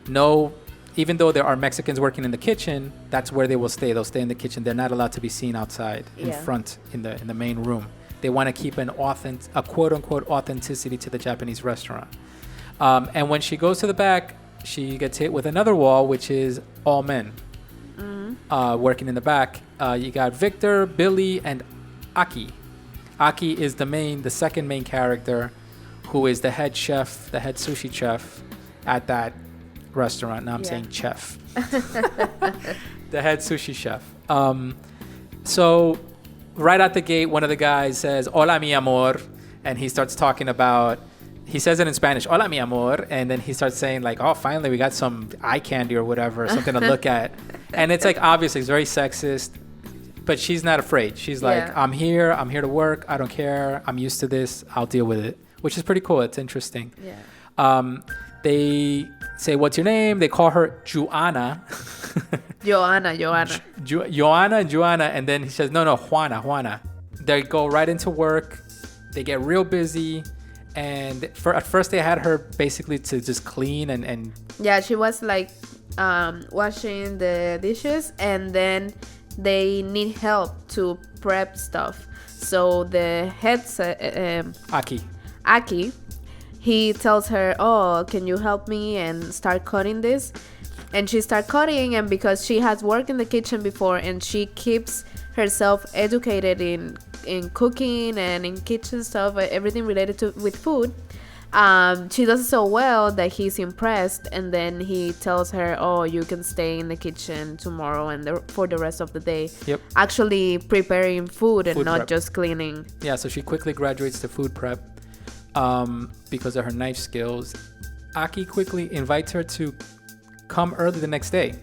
No, even though there are Mexicans working in the kitchen, that's where they will stay. They'll stay in the kitchen. They're not allowed to be seen outside in front in the main room. They want to keep a quote unquote authenticity to the Japanese restaurant. And when she goes to the back, she gets hit with another wall, which is all men working in the back. You got Victor, Billy, and Aki. Aki is the second main character, who is the head chef, the head sushi chef at that restaurant. Now I'm saying chef. The head sushi chef. So right out the gate, one of the guys says, hola mi amor, and he starts talking about, he says it in Spanish, hola mi amor, and then he starts saying like, oh, finally we got some eye candy or whatever, something to look at. And it's like, obviously it's very sexist, but she's not afraid. She's like, I'm here to work, I don't care, I'm used to this, I'll deal with it, which is pretty cool. It's interesting. They say, what's your name? They call her Joanna. Joanna, and then he says, no, Juana. They go right into work. They get real busy. And at first they had her basically to just clean and yeah, she was like washing the dishes, and then they need help to prep stuff. So the head Aki, he tells her, oh, can you help me and start cutting this? And she starts cutting, and because she has worked in the kitchen before and she keeps herself educated in cooking and in kitchen stuff, everything related with food, she does it so well that he's impressed, and then he tells her, oh, you can stay in the kitchen tomorrow and for the rest of the day. Actually preparing food and not prep. Just cleaning. Yeah, so she quickly graduates to food prep because of her knife skills. Aki quickly invites her to come early the next day.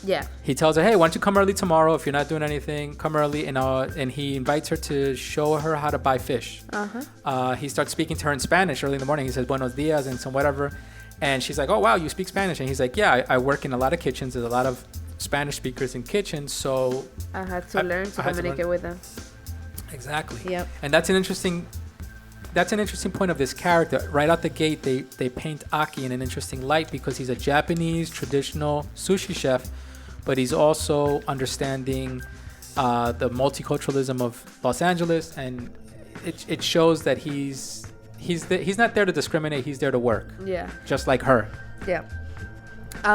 Yeah. He tells her, hey, why don't you come early tomorrow? If you're not doing anything, come early. And he invites her to show her how to buy fish. He starts speaking to her in Spanish early in the morning. He says, buenos dias and some whatever. And she's like, oh, wow, you speak Spanish. And he's like, yeah, I work in a lot of kitchens. There's a lot of Spanish speakers in kitchens, so I had to learn to I had to communicate with them. exactly. Yep. And that's an interesting point of this character. Right out the gate, they paint Aki in an interesting light because he's a Japanese traditional sushi chef, but he's also understanding the multiculturalism of Los Angeles, and it shows that he's not there to discriminate. He's there to work. Yeah. Just like her. Yeah.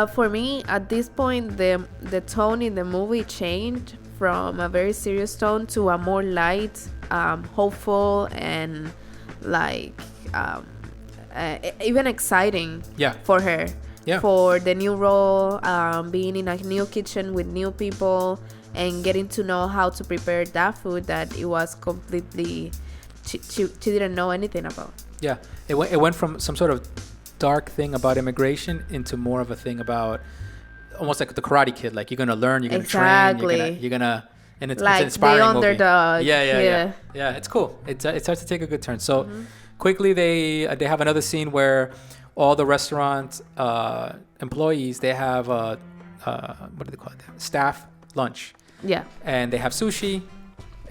For me, at this point, the tone in the movie changed from a very serious tone to a more light, hopeful, and like even exciting. Yeah. For her. Yeah. For the new role, being in a new kitchen with new people, and getting to know how to prepare that food that it was completely she didn't know anything about. Yeah, it went from some sort of dark thing about immigration into more of a thing about almost like the Karate Kid. Like, you're gonna learn, you're gonna train, you're gonna, and it's like an inspiring the underdog. movie. Yeah. It's cool. It starts to take a good turn. So quickly they have another scene where all the restaurant employees, they have what do they call it? Staff lunch. Yeah. And they have sushi.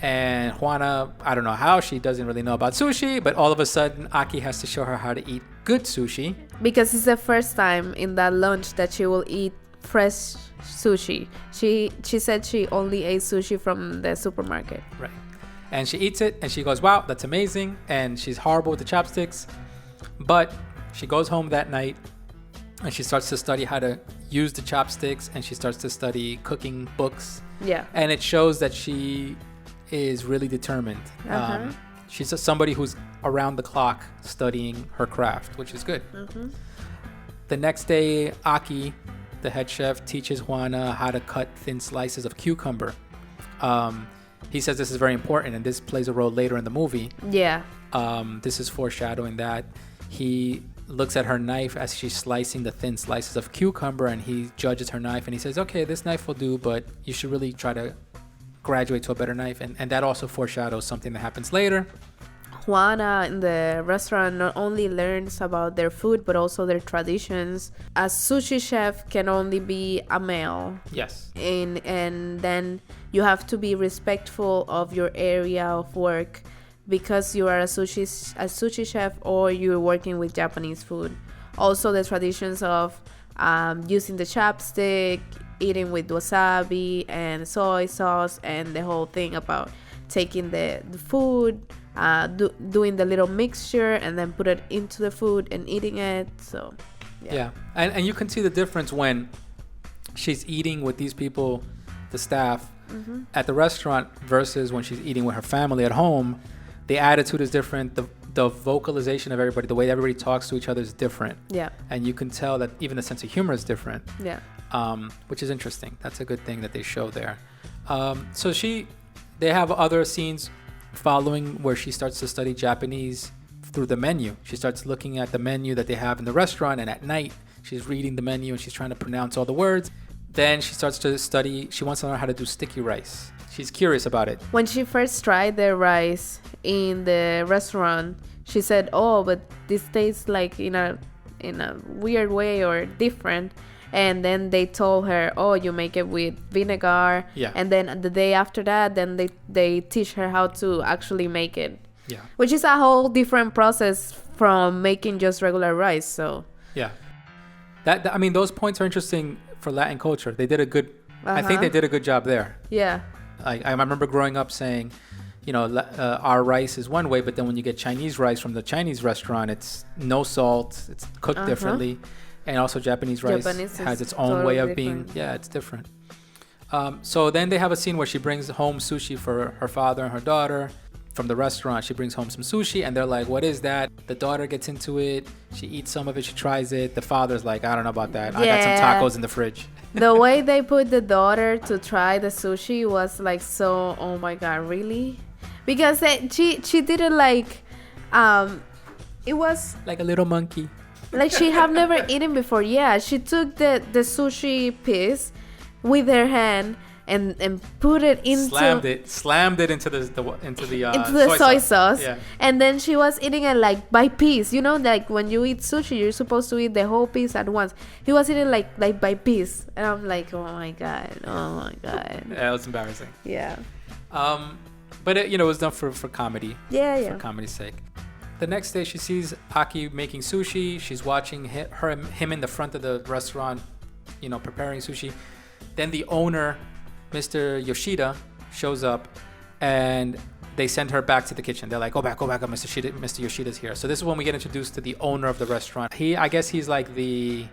And Juana, I don't know how, she doesn't really know about sushi, but all of a sudden Aki has to show her how to eat good sushi. Because it's the first time in that lunch that she will eat fresh sushi. She said she only ate sushi from the supermarket. Right. And she eats it and she goes, wow, that's amazing. And she's horrible with the chopsticks. But she goes home that night and she starts to study how to use the chopsticks, and she starts to study cooking books. Yeah. And it shows that she is really determined. She's somebody who's around the clock studying her craft, which is good. The next day, Aki, the head chef, teaches Juana how to cut thin slices of cucumber. He says this is very important, and this plays a role later in the movie. Yeah. This is foreshadowing that. He looks at her knife as she's slicing the thin slices of cucumber, and he judges her knife, and he says, okay, this knife will do, but you should really try to graduate to a better knife. And that also foreshadows something that happens later. Juana in the restaurant not only learns about their food, but also their traditions. A sushi chef can only be a male. Yes. And then you have to be respectful of your area of work because you are a sushi chef or you're working with Japanese food. Also the traditions of using the chopstick, eating with wasabi and soy sauce, and the whole thing about taking the food, doing the little mixture and then put it into the food and eating it. So yeah. And you can see the difference when she's eating with these people, the staff at the restaurant, versus when she's eating with her family at home. The attitude is different. The vocalization of everybody, the way everybody talks to each other is different. Yeah. And you can tell that even the sense of humor is different. Yeah. Which is interesting. That's a good thing that they show there. So they have other scenes following where she starts to study Japanese through the menu. She starts looking at the menu that they have in the restaurant, and at night she's reading the menu and she's trying to pronounce all the words. Then she starts to study. She wants to learn how to do sticky rice. She's curious about it. When she first tried the rice in the restaurant, she said, "Oh, but this tastes like in a weird way or different." And then they told her, "Oh, you make it with vinegar." Yeah. And then the day after that, then they teach her how to actually make it. Yeah. Which is a whole different process from making just regular rice. So. Yeah. I mean, those points are interesting for Latin culture. They did a good. I think they did a good job there. Yeah. I remember growing up saying, our rice is one way, but then when you get Chinese rice from the Chinese restaurant, it's no salt, it's cooked differently. And also Japanese rice has its own way of being, it's different. So then they have a scene where she brings home sushi for her father and her daughter. From the restaurant, she brings home some sushi, and they're like, what is that? The daughter gets into it. She eats some of it. She tries it. The father's like, I don't know about that. I got some tacos in the fridge. The way they put the daughter to try the sushi was like so, oh my God, really? Because she did it like, it was like a little monkey. Like she have never eaten before. Yeah, she took the sushi piece with her hand and put it into slammed it into the soy sauce. Yeah. And then she was eating it like by piece. You know, like when you eat sushi, you're supposed to eat the whole piece at once. He was eating like by piece, and I'm like, oh my god. Yeah, it was embarrassing. Yeah. But it was done for comedy. Yeah. For comedy's sake. The next day, she sees Aki making sushi. She's watching him in the front of the restaurant, preparing sushi. Then the owner, Mr. Yoshida, shows up, and they send her back to the kitchen. They're like, go back, Mr. Yoshida's here. So this is when we get introduced to the owner of the restaurant. I guess he's like the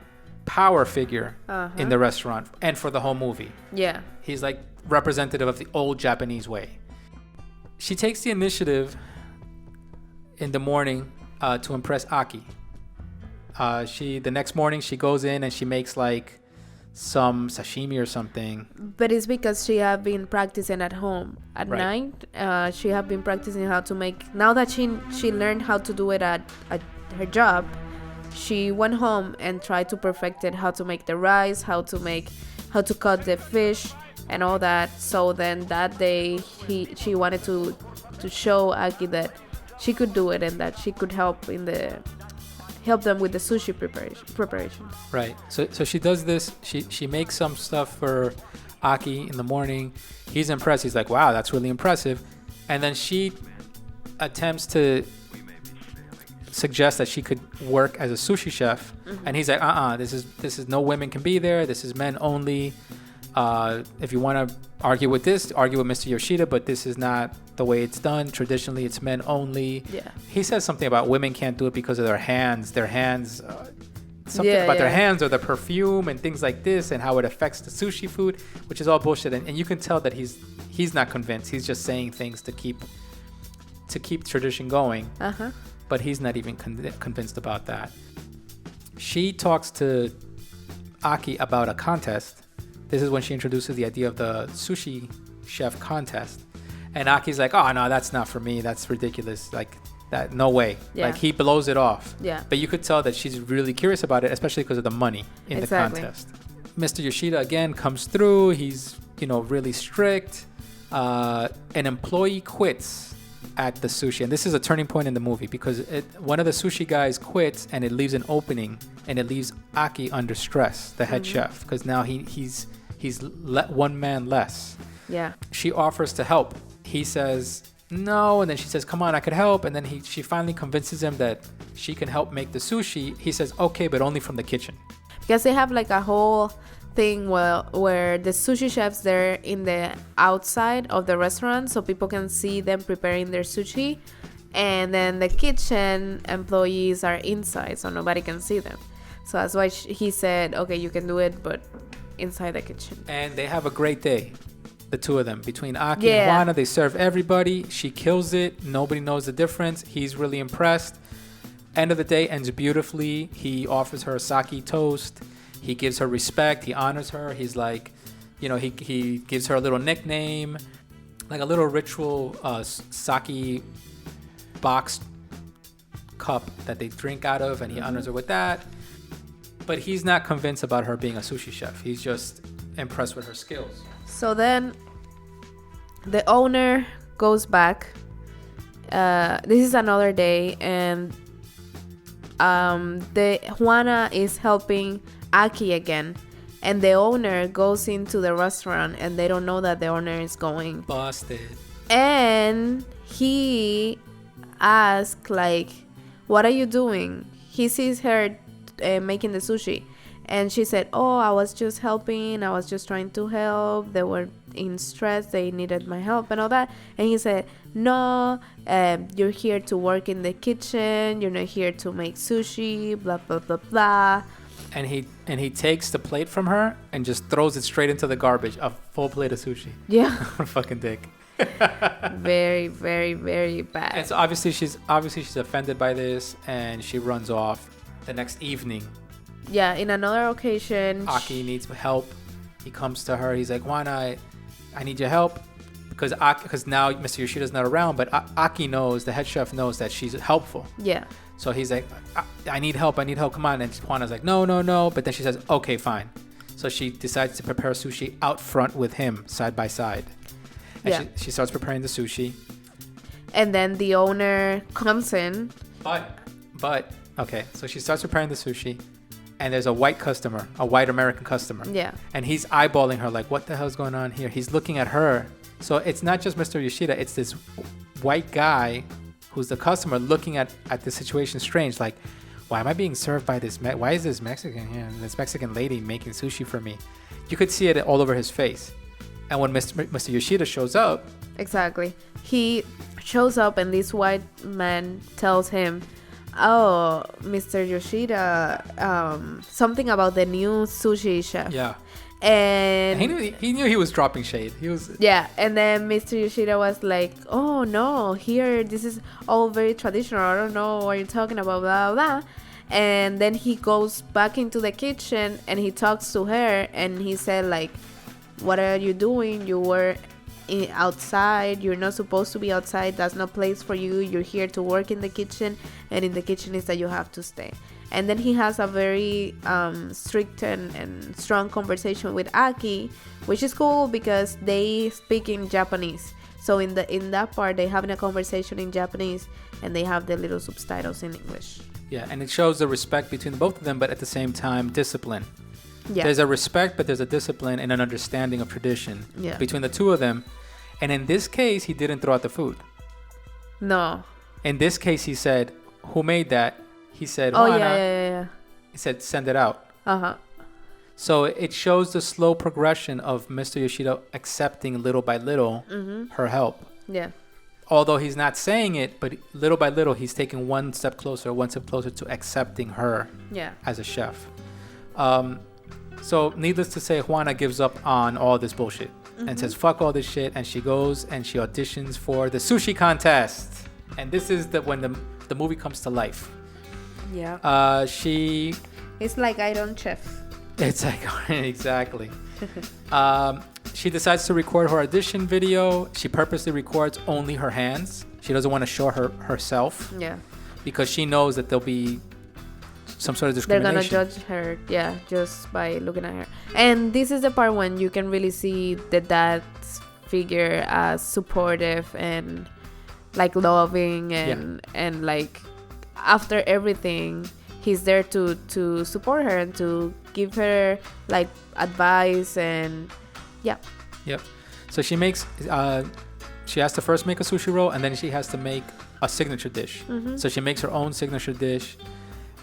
power figure in the restaurant and for the whole movie. Yeah. He's like representative of the old Japanese way. She takes the initiative in the morning to impress Aki. The next morning she goes in and she makes like some sashimi or something. But it's because she have been practicing at home at Right. night. She have been practicing how to make. Now that she learned how to do it at her job, she went home and tried to perfect it, how to make the rice, how to cut the fish and all that. So then that day she wanted to show Aki that she could do it and that she could help them with the sushi preparation. Right. So she does this. She makes some stuff for Aki in the morning. He's impressed. He's like, wow, that's really impressive. And then she attempts to suggest that she could work as a sushi chef. Mm-hmm. And he's like, this is no women can be there. This is men only. If you want to argue with Mr. Yoshida, but this is not the way it's done. Traditionally, it's men only. Yeah. He says something about women can't do it because of their hands. Their hands, their hands or the perfume and things like this, and how it affects the sushi food, which is all bullshit. And you can tell that he's not convinced. He's just saying things to keep tradition going. Uh-huh. But he's not even convinced about that. She talks to Aki about a contest. This is when she introduces the idea of the sushi chef contest. And Aki's like, oh, no, that's not for me. That's ridiculous. Like, that, no way. Yeah. Like, he blows it off. Yeah. But you could tell that she's really curious about it, especially because of the money in Exactly. the contest. Mr. Yoshida, again, comes through. He's, really strict. An employee quits at the sushi. And this is a turning point in the movie because one of the sushi guys quits and it leaves an opening and it leaves Aki under stress, the head chef, because now he's one man less. Yeah. She offers to help. He says no, and then she says, come on, I could help. And then she finally convinces him that she can help make the sushi. He says, okay, but only from the kitchen. Because they have like a whole thing where the sushi chefs, they're in the outside of the restaurant so people can see them preparing their sushi, and then the kitchen employees are inside so nobody can see them. So that's why he said, okay, you can do it, but inside the kitchen. And they have a great day, the two of them. Between Aki and Juana, they serve everybody. She kills it. Nobody knows the difference. He's really impressed. End of the day ends beautifully. He offers her a sake toast. He gives her respect. He honors her. He's like, he gives her a little nickname, like a little ritual sake box cup that they drink out of, and he honors her with that. But he's not convinced about her being a sushi chef. He's just impressed with her skills. So then the owner goes back. This is another day, and the Juana is helping Aki again, and the owner goes into the restaurant and they don't know that the owner is going. Busted. And he asks like, what are you doing? He sees her making the sushi, and she said, oh, I was just helping, I was just trying to help, they were in stress, they needed my help and all that. And he said, no, you're here to work in the kitchen, you're not here to make sushi, blah blah blah blah. And he takes the plate from her and just throws it straight into the garbage, a full plate of sushi. Yeah. Fucking dick. Very, very, very bad. And so obviously she's offended by this, and she runs off. The next evening, yeah, in another occasion, Aki needs help. He comes to her. He's like, Juana, I need your help, because now Mr. Yoshida's not around, but Aki knows, the head chef knows that she's helpful. Yeah. So he's like, I need help. Come on. And Juana's like, no. But then she says, okay, fine. So she decides to prepare sushi out front with him, side by side. And she starts preparing the sushi. And then the owner comes in. But, okay. So she starts preparing the sushi. And there's a white customer, a white American customer. Yeah. And he's eyeballing her like, what the hell's going on here? He's looking at her. So it's not just Mr. Yoshida. It's this white guy who's the customer looking at the situation strange. Like, why am I being served by this? Why is this Mexican here? This Mexican lady making sushi for me? You could see it all over his face. And when Mr. Yoshida shows up. Exactly. He shows up and this white man tells him, oh, Mr. Yoshida, something about the new sushi chef. Yeah. And he knew he was dropping shade. Yeah, and then Mr. Yoshida was like, oh no, here this is all very traditional. I don't know what you're talking about, blah blah. And then he goes back into the kitchen and he talks to her and he said like, what are you doing? You were outside. You're not supposed to be outside. That's no place for you. You're here to work in the kitchen, and in the kitchen is that you have to stay. And then he has a very strict and strong conversation with Aki, which is cool because they speak in Japanese. So in that part, they having a conversation in Japanese, and they have the little subtitles in English. Yeah, and it shows the respect between both of them, but at the same time, discipline. Yeah. There's a respect, but there's a discipline and an understanding of tradition between the two of them. And in this case, he didn't throw out the food. No. In this case, he said, who made that? He said, oh, Juana. yeah. He said, send it out. Uh-huh. So it shows the slow progression of Mr. Yoshida accepting little by little her help. Yeah. Although he's not saying it, but little by little, he's taking one step closer to accepting her as a chef. So needless to say, Juana gives up on all this bullshit and says, fuck all this shit. And she goes and she auditions for the sushi contest. And this is when the movie comes to life. Yeah. It's like Iron Chef. It's like, exactly. She decides to record her audition video. She purposely records only her hands. She doesn't want to show herself. Yeah. Because she knows that there'll be some sort of discrimination. They're gonna judge her, just by looking at her. And this is the part when you can really see the dad's figure as supportive and like loving and like after everything he's there to support her and to give her like advice and Yep. So she makes she has to first make a sushi roll and then she has to make a signature dish. So she makes her own signature dish.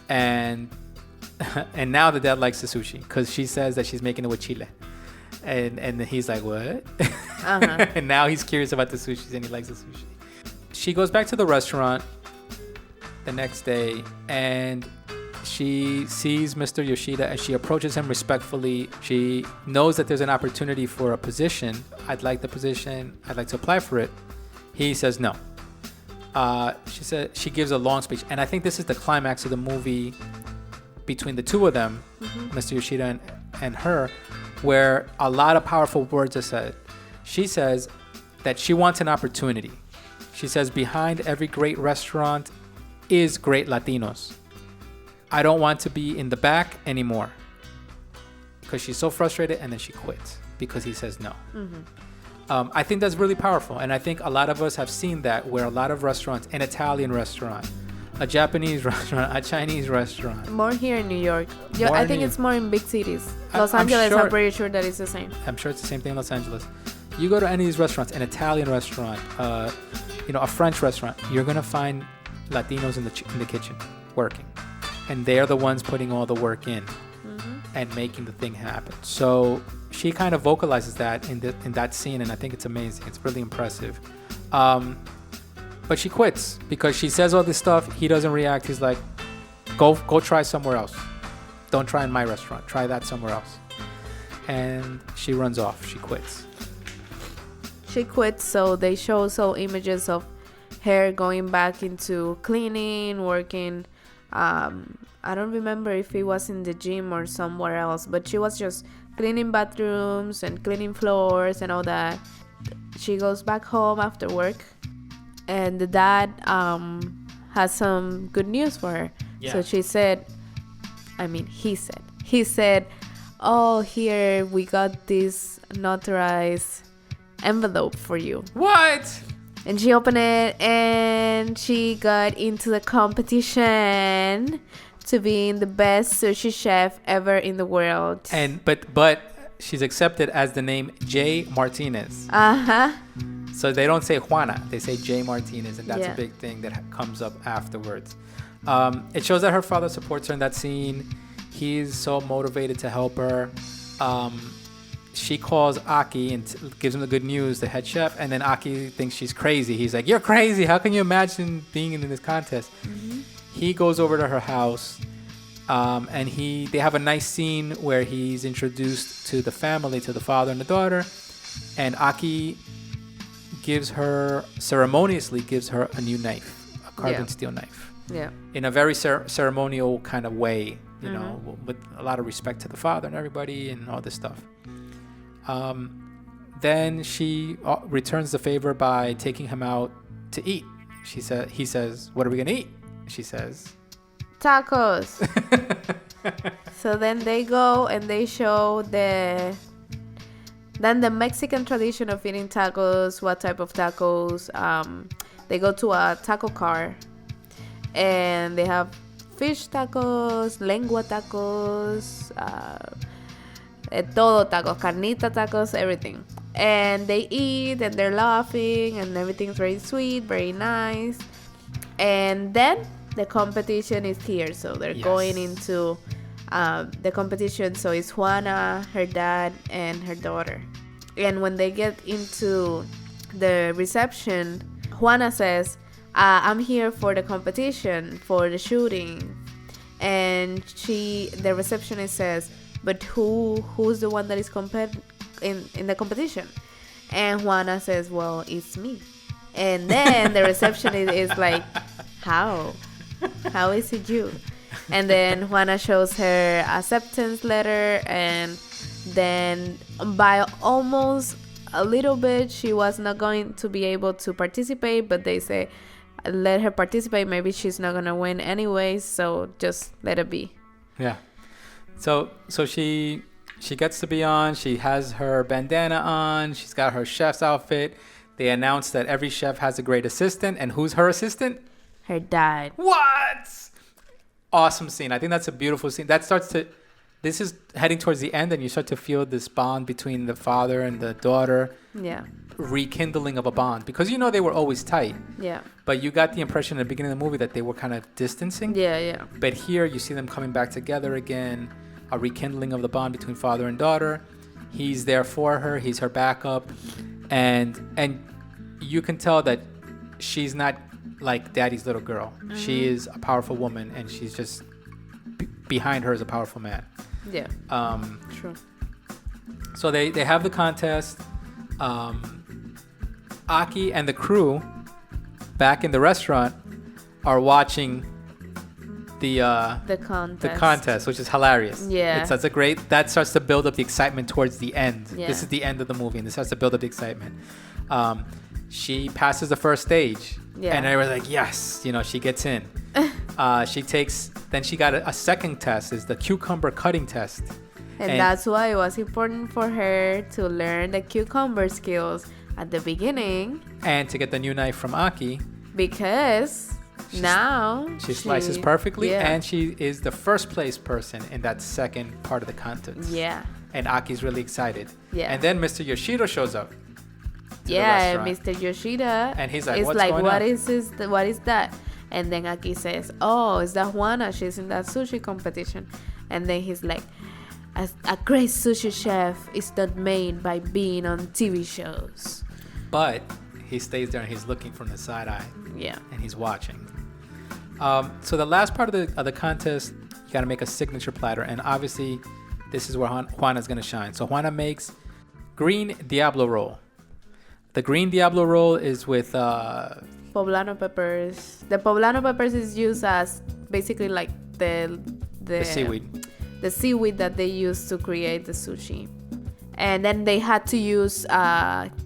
And now the dad likes the sushi because she says that she's making it with chile, and he's like, what? And now he's curious about the sushi and he likes the sushi. She goes back to the restaurant the next day and she sees Mr. Yoshida and she approaches him respectfully. She knows that there's an opportunity for a position. I'd like the position. I'd like to apply for it. He says no. She gives a long speech, and I think this is the climax of the movie between the two of them, Mr. Yoshida and her, where a lot of powerful words are said. She says that she wants an opportunity. She says, behind every great restaurant is great Latinos. I don't want to be in the back anymore. Because she's so frustrated, and then she quits because he says no. I think that's really powerful, and I think a lot of us have seen that where a lot of restaurants, an Italian restaurant, a Japanese restaurant, a Chinese restaurant. More here in New York. I think it's more in big cities. Los Angeles, I'm pretty sure that it's the same. I'm sure it's the same thing in Los Angeles. You go to any of these restaurants, an Italian restaurant, a French restaurant, you're going to find Latinos in the kitchen working. And they're the ones putting all the work in and making the thing happen. So she kind of vocalizes that in that scene, and I think it's amazing. It's really impressive. But she quits because she says all this stuff. He doesn't react. He's like, go try somewhere else. Don't try in my restaurant. Try that somewhere else. And she runs off. She quits. So they show images of her going back into cleaning, working. I don't remember if it was in the gym or somewhere else, but she was just cleaning bathrooms and cleaning floors and all that. She goes back home after work, and the dad has some good news for her. So he said, oh, here we got this notarized envelope for you. What? And she opened it and she got into the competition to being the best sushi chef ever in the world. And but she's accepted as the name J. Martinez. Uh-huh. So they don't say Juana, they say J. Martinez, and that's Yeah. a big thing that comes up afterwards. It shows that her father supports her in that scene. He's so motivated to help her. She calls Aki and gives him the good news, the head chef, and then Aki thinks she's crazy. He's like, "You're crazy. How can you imagine being in this contest?" Mm-hmm. He goes over to her house, and they have a nice scene where he's introduced to the family, to the father and the daughter, and Aki ceremoniously gives her a new knife, a carbon steel knife. Yeah. In a very ceremonial kind of way, you know, with a lot of respect to the father and everybody and all this stuff. Then she returns the favor by taking him out to eat. He says, "What are we gonna eat?" She says, "Tacos." So then they go and they show the Mexican tradition of eating tacos, what type of tacos. They go to a taco car and they have fish tacos, lengua tacos, todo tacos, carnita tacos, everything. And they eat and they're laughing and everything's very sweet, very nice. And then the competition is here. So they're going into the competition. So it's Juana, her dad, and her daughter. And when they get into the reception, Juana says, I'm here for the competition, for the shooting. And the receptionist says, but who's the one that is in the competition? And Juana says, well, it's me. And then the receptionist is like, how is it you? And then Juana shows her acceptance letter, and then by almost a little bit she was not going to be able to participate, but they say let her participate, maybe she's not gonna win anyway, so just let it be. Yeah. So she gets to be on. She has her bandana on. She's got her chef's outfit. They announce that every chef has a great assistant, and who's her assistant? Her dad. What? Awesome scene. I think that's a beautiful scene. This is heading towards the end, and you start to feel this bond between the father and the daughter. Yeah. Rekindling of a bond, because they were always tight. Yeah. But you got the impression at the beginning of the movie that they were kind of distancing. Yeah. But here you see them coming back together again, a rekindling of the bond between father and daughter. He's there for her. He's her backup, and you can tell that she's not like daddy's little girl. Mm-hmm. She is a powerful woman, and she's just behind her is a powerful man. Yeah. True. So they have the contest. Aki and the crew back in the restaurant are watching the contest, which is hilarious. Yeah. That starts to build up the excitement towards the end. Yeah. This is the end of the movie, and this starts to build up the excitement. She passes the first stage. Yeah. And everyone's like, yes, she gets in. Then she got a second test, is the cucumber cutting test. And that's why it was important for her to learn the cucumber skills at the beginning. And to get the new knife from Aki. Because now she slices perfectly, yeah. And she is the first place person in that second part of the contest. Yeah. And Aki's really excited. Yeah. And then Mr. Yoshida shows up. Yeah, Mr. Yoshida. And he's like, what's going on? What is that? And then Aki says, oh, is that Juana? She's in that sushi competition. And then he's like, a great sushi chef is not made by being on TV shows. But he stays there and he's looking from the side eye. Yeah. And he's watching. So the last part of the contest, you got to make a signature platter. And obviously, this is where Juana's going to shine. So Juana makes green Diablo roll. The green Diablo roll is with poblano peppers. The poblano peppers is used as basically like the seaweed. The seaweed that they use to create the sushi. And then they had to use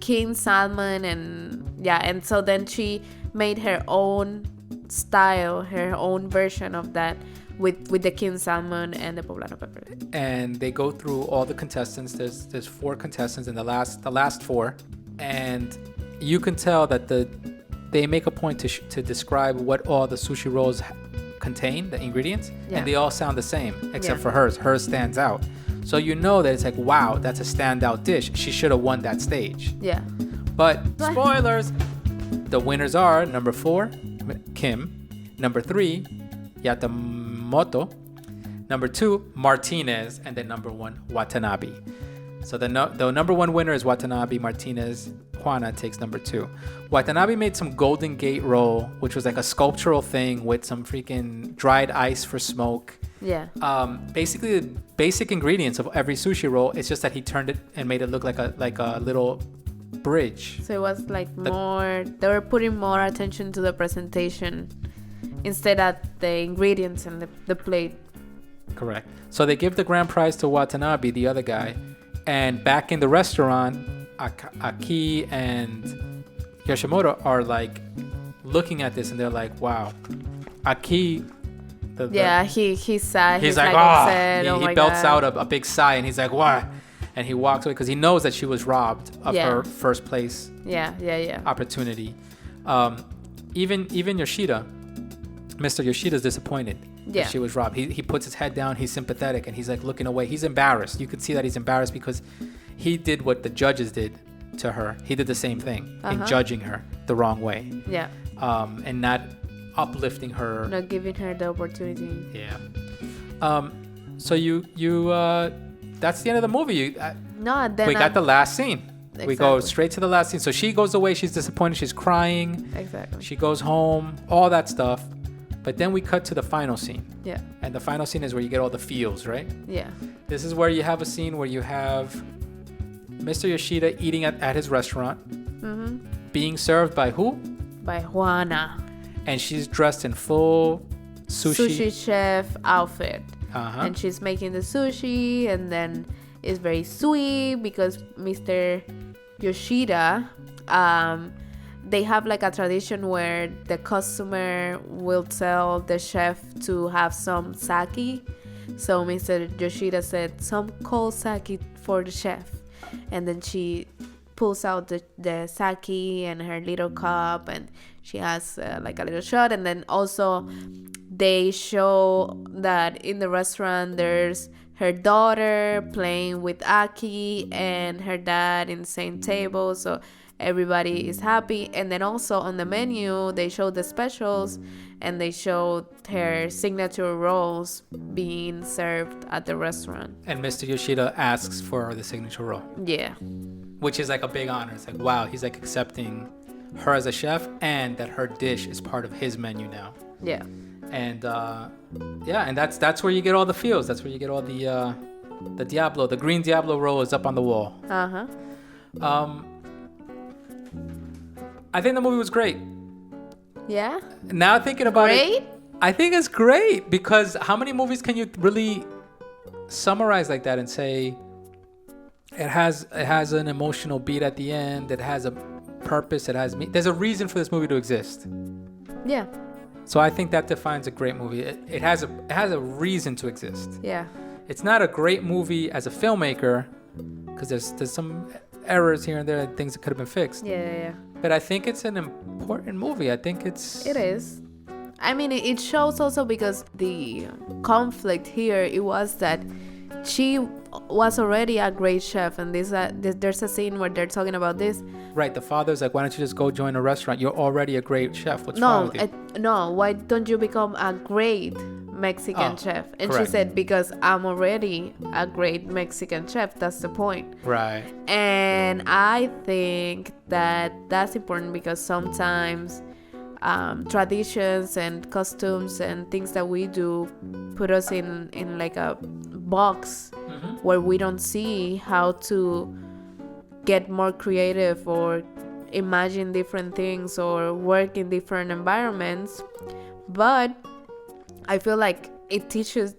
king salmon and so then she made her own style, her own version of that with the king salmon and the poblano pepper. And they go through all the contestants. There's 4 contestants in the last 4, and you can tell that they make a point to describe what all the sushi rolls contain, the ingredients, and they all sound the same except for hers. Hers stands out, so you know that it's like, wow, that's a standout dish. She should have won that stage. Yeah. But spoilers, the winners are number 4, Kim, number 3, Yatamoto, number 2, Martinez, and then number 1, Watanabe. So the number 1 winner is Watanabe. Martinez, Juana takes number 2. Watanabe made some Golden Gate roll, which was like a sculptural thing with some freaking dried ice for smoke. Yeah. Basically the basic ingredients of every sushi roll. It's just that he turned it and made it look like a little bridge. So it was like more, they were putting more attention to the presentation instead of the ingredients and the plate. Correct. So they give the grand prize to Watanabe, the other guy, and back in the restaurant, Aki and Yoshimoto are like looking at this and they're like, wow. Aki, he's sad. He's like, upset. He belts out a big sigh and he's like, what? And he walks away because he knows that she was robbed of her first place opportunity. Even Yoshida, Mr. Yoshida's disappointed that she was robbed. He puts his head down. He's sympathetic and he's like looking away. He's embarrassed. You could see that he's embarrassed because he did what the judges did to her. He did the same thing in judging her the wrong way. Yeah. And not uplifting her. Not giving her the opportunity. Yeah. So you that's the end of the movie. We got the last scene. Exactly. We go straight to the last scene. So she goes away. She's disappointed. She's crying. Exactly. She goes home. All that stuff. But then we cut to the final scene. Yeah. And the final scene is where you get all the feels, right? Yeah. This is where you have a scene where you have Mr. Yoshida eating at his restaurant. Mm-hmm. Being served by who? By Juana. And she's dressed in full sushi chef outfit. Uh-huh. And she's making the sushi, and then it's very sweet because Mr. Yoshida, they have like a tradition where the customer will tell the chef to have some sake. So Mr. Yoshida said, some cold sake for the chef. And then she pulls out the sake and her little cup, and she has like a little shot. And then also they show that in the restaurant there's her daughter playing with Aki and her dad in the same table, so everybody is happy. And then also on the menu they show the specials, and they show her signature rolls being served at the restaurant. And Mr. Yoshida asks for the signature roll. Yeah. Which is like a big honor. It's like, wow, he's like accepting her as a chef and that her dish is part of his menu now. Yeah. And and that's where you get all the feels. That's where you get all the Diablo. The green Diablo roll is up on the wall. Uh-huh. I think the movie was great. Yeah? Now thinking about it, I think it's great because how many movies can you really summarize like that and say it has an emotional beat at the end, it has a purpose, there's a reason for this movie to exist. Yeah. So I think that defines a great movie. It has a reason to exist. Yeah. It's not a great movie as a filmmaker because there's some errors here and there, things that could have been fixed. Yeah. But I think it's an important movie. I think it is. I mean, it shows also because the conflict here, it was that she was already a great chef, and there's a scene where they're talking about this. Right, the father's like, why don't you just go join a restaurant? You're already a great chef. What's wrong with you? No, why don't you become a great Mexican chef? And correct. She said, because I'm already a great Mexican chef. That's the point. Right. And I think that's important because sometimes traditions and customs and things that we do put us in like a box where we don't see how to get more creative or imagine different things or work in different environments. But I feel like it teaches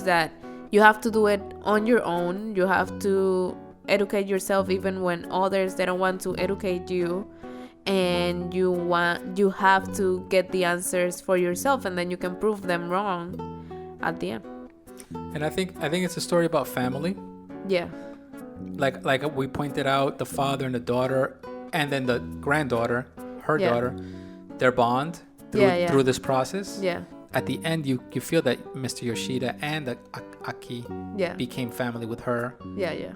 that you have to do it on your own. You have to educate yourself even when others, they don't want to educate you, and you have to get the answers for yourself, and then you can prove them wrong. at the end. And I think it's a story about family. Yeah. Like we pointed out, the father and the daughter, and then the granddaughter, her daughter, their bond through this process. Yeah. At the end, you feel that Mr. Yoshida and Aki became family with her. Yeah, yeah.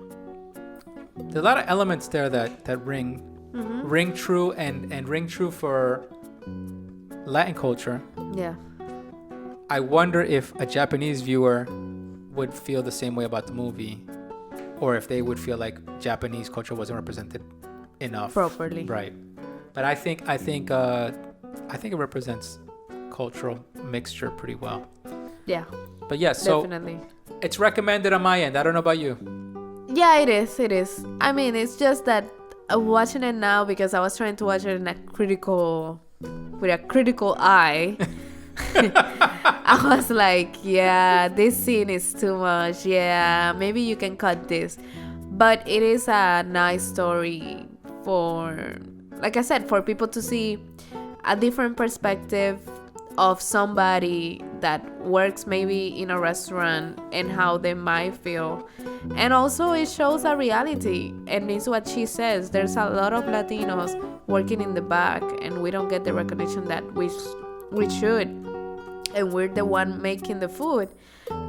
There's a lot of elements there that ring true and ring true for Latin culture. Yeah. I wonder if a Japanese viewer would feel the same way about the movie, or if they would feel like Japanese culture wasn't represented enough properly. Right. But I think it represents cultural mixture pretty well. Yeah. But yes, so definitely. It's recommended on my end. I don't know about you. Yeah, it is. I mean, it's just that watching it now, because I was trying to watch it with a critical eye. I was like, yeah, this scene is too much. Yeah, maybe you can cut this. But it is a nice story for, like I said, for people to see a different perspective of somebody that works maybe in a restaurant and how they might feel. And also it shows a reality, and it's what she says. There's a lot of Latinos working in the back, and we don't get the recognition that we should. And we're the one making the food,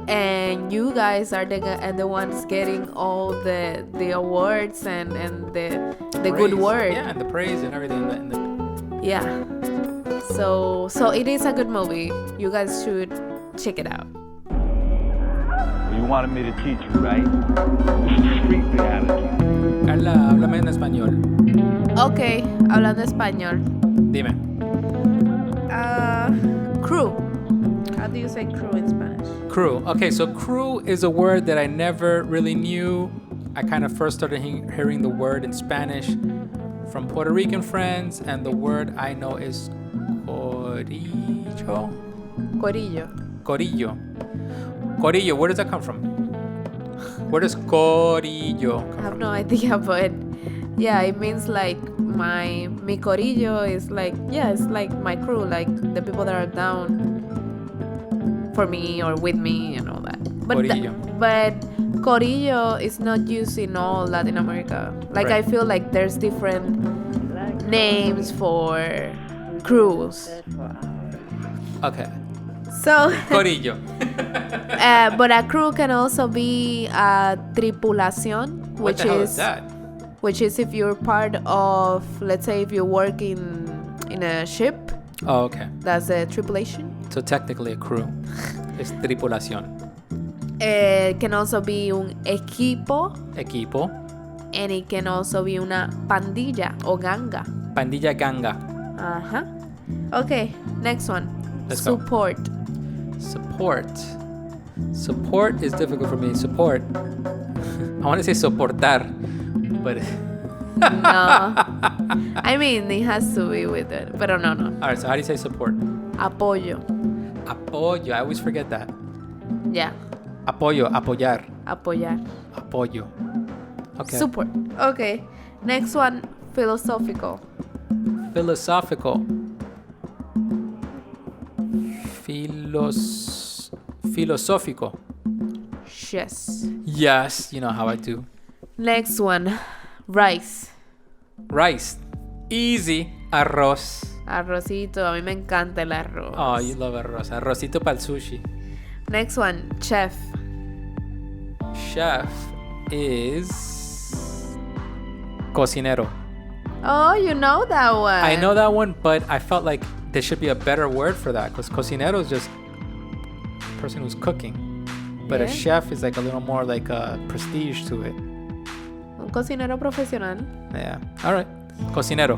and you guys are the ones getting all the awards and the good word. Yeah, and the praise and everything. Yeah. So it is a good movie. You guys should check it out. You wanted me to teach you, right? This is street reality. Carla, háblame en español. Okay, hablando español. Dime. Crew. How do you say crew in Spanish? Crew. Okay, so crew is a word that I never really knew. I kind of first started hearing the word in Spanish from Puerto Rican friends, and the word I know is corillo. Corillo, where does that come from? Where does corillo come I have from? no idea, but yeah, it means like mi corillo is like, yeah, it's like my crew, like the people that are down for me or with me and all that. But but corillo is not used in all Latin America. Like, right. I feel like there's different names for crews. Okay. So Corillo. but a crew can also be a tripulación, What the hell is that? which is if you're part of, let's say if you work in a ship. Oh, okay. That's a tripulation. So technically a crew is tripulación. It can also be un equipo. Equipo. And it can also be una pandilla o ganga. Pandilla ganga. Uh-huh. Okay, next one. Let's go. Support. Support is difficult for me. Support. I want to say soportar, but No. I mean, it has to be with it. But no. all right. So how do you say support? Apoyo. Apoyo. I always forget that. Yeah. Apoyo. Apoyar. Apoyar. Apoyo. Okay. Support. Okay. Next one. Filosófico. Filosófico. Filosófico. Yes. Yes, you know how I do. Next one. Rice. Rice. Easy. Arroz. Arrocito. A mí me encanta el arroz. Oh, you love arroz. Arrocito para el sushi. Next one. Chef. Chef is cocinero. Oh, you know that one. I know that one, but I felt like there should be a better word for that, because cocinero is just a person who's cooking. But a Yeah. chef is like a little more like a prestige to it. Un cocinero profesional. Yeah. All right. Cocinero.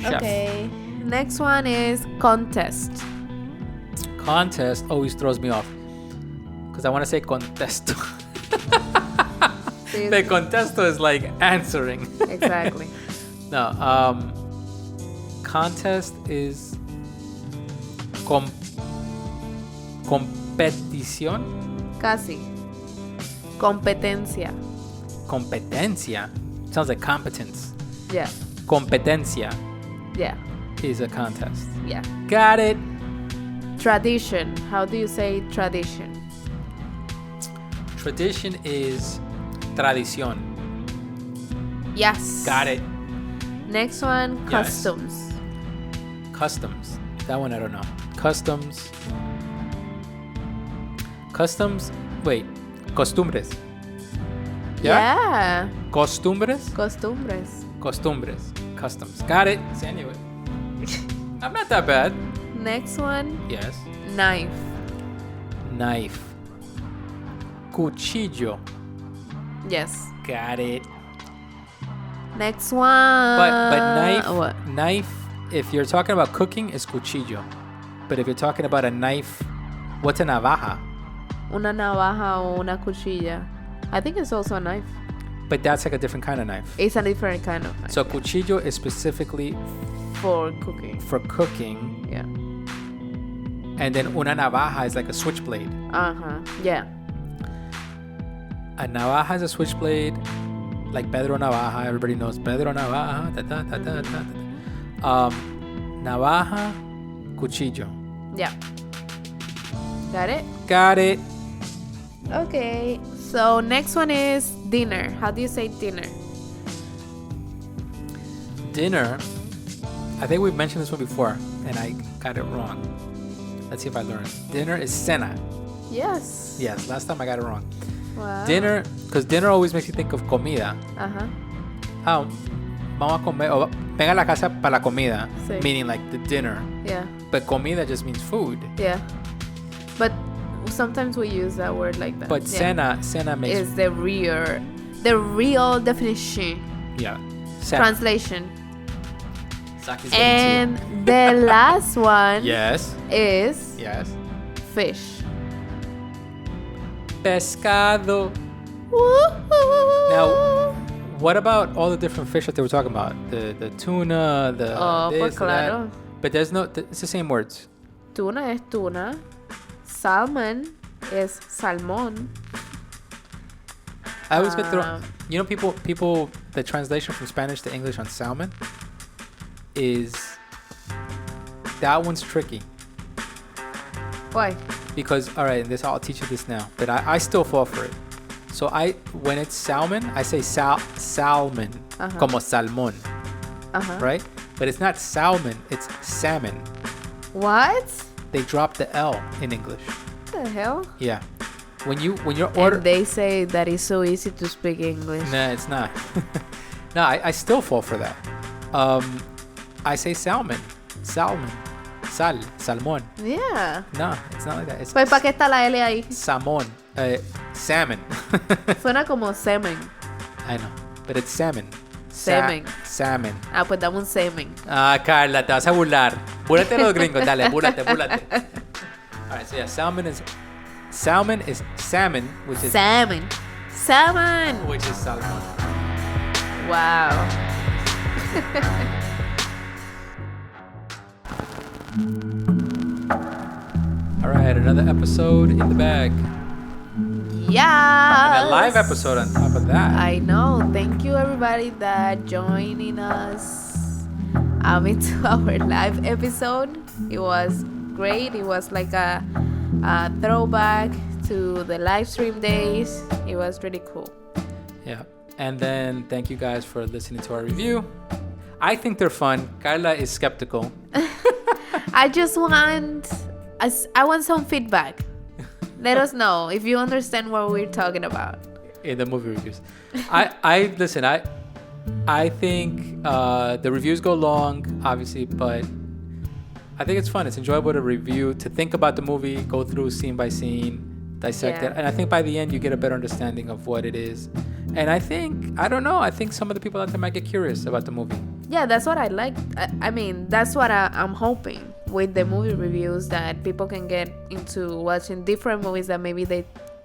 Chef. Okay. Next one is contest. Contest always throws me off, because I want to say contesto. The contesto is like answering. Exactly. No. Contest is competición. Casi. Competencia. Competencia. Sounds like competence. Yeah. Competencia Yeah. is a contest. Yeah. Got it. Tradition. How do you say tradition? Tradition is tradición. Yes. Got it. Next one, Yes. customs. Customs. That one I don't know. Customs. Customs. Wait. Costumbres. Yeah. Costumbres. Costumbres. Costumbres. Customs. Got it. See, I knew it. I'm not that bad. Next one, Yes. knife. Knife. Cuchillo. Yes. Got it. Next one. But knife. What? Knife. If you're talking about cooking, is cuchillo. But if you're talking about a knife, what's a navaja? Una navaja o una cuchilla. I think it's also a knife. But that's like a different kind of knife. It's a different kind of knife. So cuchillo is specifically For cooking. for cooking, Yeah. and then una navaja is like a switchblade. Yeah. A navaja is a switchblade, like Pedro Navaja. Everybody knows Pedro Navaja. Ta, ta, ta, ta, ta, ta. Navaja, cuchillo. Yeah. Got it? Got it. Okay. So next one is dinner. How do you say dinner? Dinner. I think we've mentioned this one before, and I got it wrong. Let's see if I learn. Dinner is cena. Yes. Yes, last time I got it wrong. Wow. Dinner, because dinner always makes you think of comida. Uh-huh. Vamos a comer, o venga a la casa para la comida, Sí. meaning like the dinner. Yeah. But comida just means food. Yeah. But sometimes we use that word like that. But yeah. cena makes is the real definition. yeah. Cena. Translation. Saki's getting to And the last one you. Yes. is Yes. fish. Pescado. Now, what about all the different fish that they were talking about? The tuna, the Oh, this, pues claro. that. But there's no. It's the same words. Tuna es tuna. Salmon es salmón. I always get thrown. You know, people. The translation from Spanish to English on salmon is that one's tricky Why? because all right, and this I'll teach you this now, but I still fall for it. So when it's salmon, I say salmon, Uh-huh. como salmón, Uh-huh. right? But it's not salmon, it's salmon. What? They drop the L in English. What the hell? Yeah. When you're And ordering, they say that it's so easy to speak English. nah, it's not. No, I still fall for that. I say salmon, salmón. Yeah. No, it's not like that. It's Pues ¿para qué está la L ahí? salmon, salmon. Suena como semen. I know, but it's salmon. Semen. Salmon. Ah, pues dame un semen. Ah, Carla, te vas a burlar. Búrate los gringos, dale, búrate. All right, so yeah, salmon is salmon, which is Salmon. Salmon. which is salmon. Wow. All right, another episode in the bag. Yeah. And a live episode on top of that. I know. Thank you everybody that joining us into our live episode. It was great. It was like a throwback to the live stream days. It was really cool. Yeah. And then thank you guys for listening to our review. I think they're fun. Carla is skeptical. I just want I want some feedback. Let us know if you understand what we're talking about. In the movie reviews. I listen, I think the reviews go long, obviously, but I think it's fun. It's enjoyable to review, to think about the movie, go through scene by scene, dissect it. And I think by the end you get a better understanding of what it is. And I think some of the people out there might get curious about the movie. Yeah, that's what I like. I mean, that's what I'm hoping with the movie reviews, that people can get into watching different movies that maybe they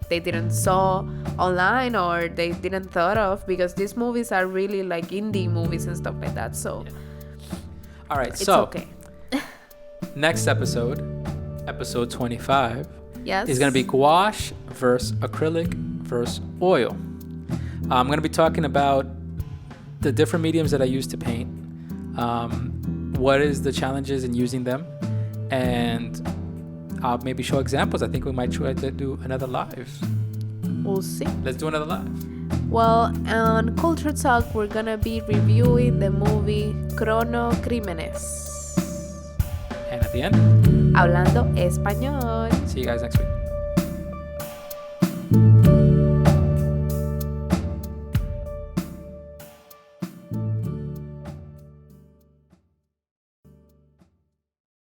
didn't saw online or they didn't thought of, because these movies are really like indie movies and stuff like that. So yeah. All right, it's so okay. next episode 25, Yes. is going to be gouache versus acrylic versus oil. I'm going to be talking about the different mediums that I use to paint, what is the challenges in using them, and I'll maybe show examples. I think we might try to do another live. We'll see. Let's do another live. Well, on Culture Talk, we're gonna be reviewing the movie Crímenes. And at the end, Hablando español. see you guys next week.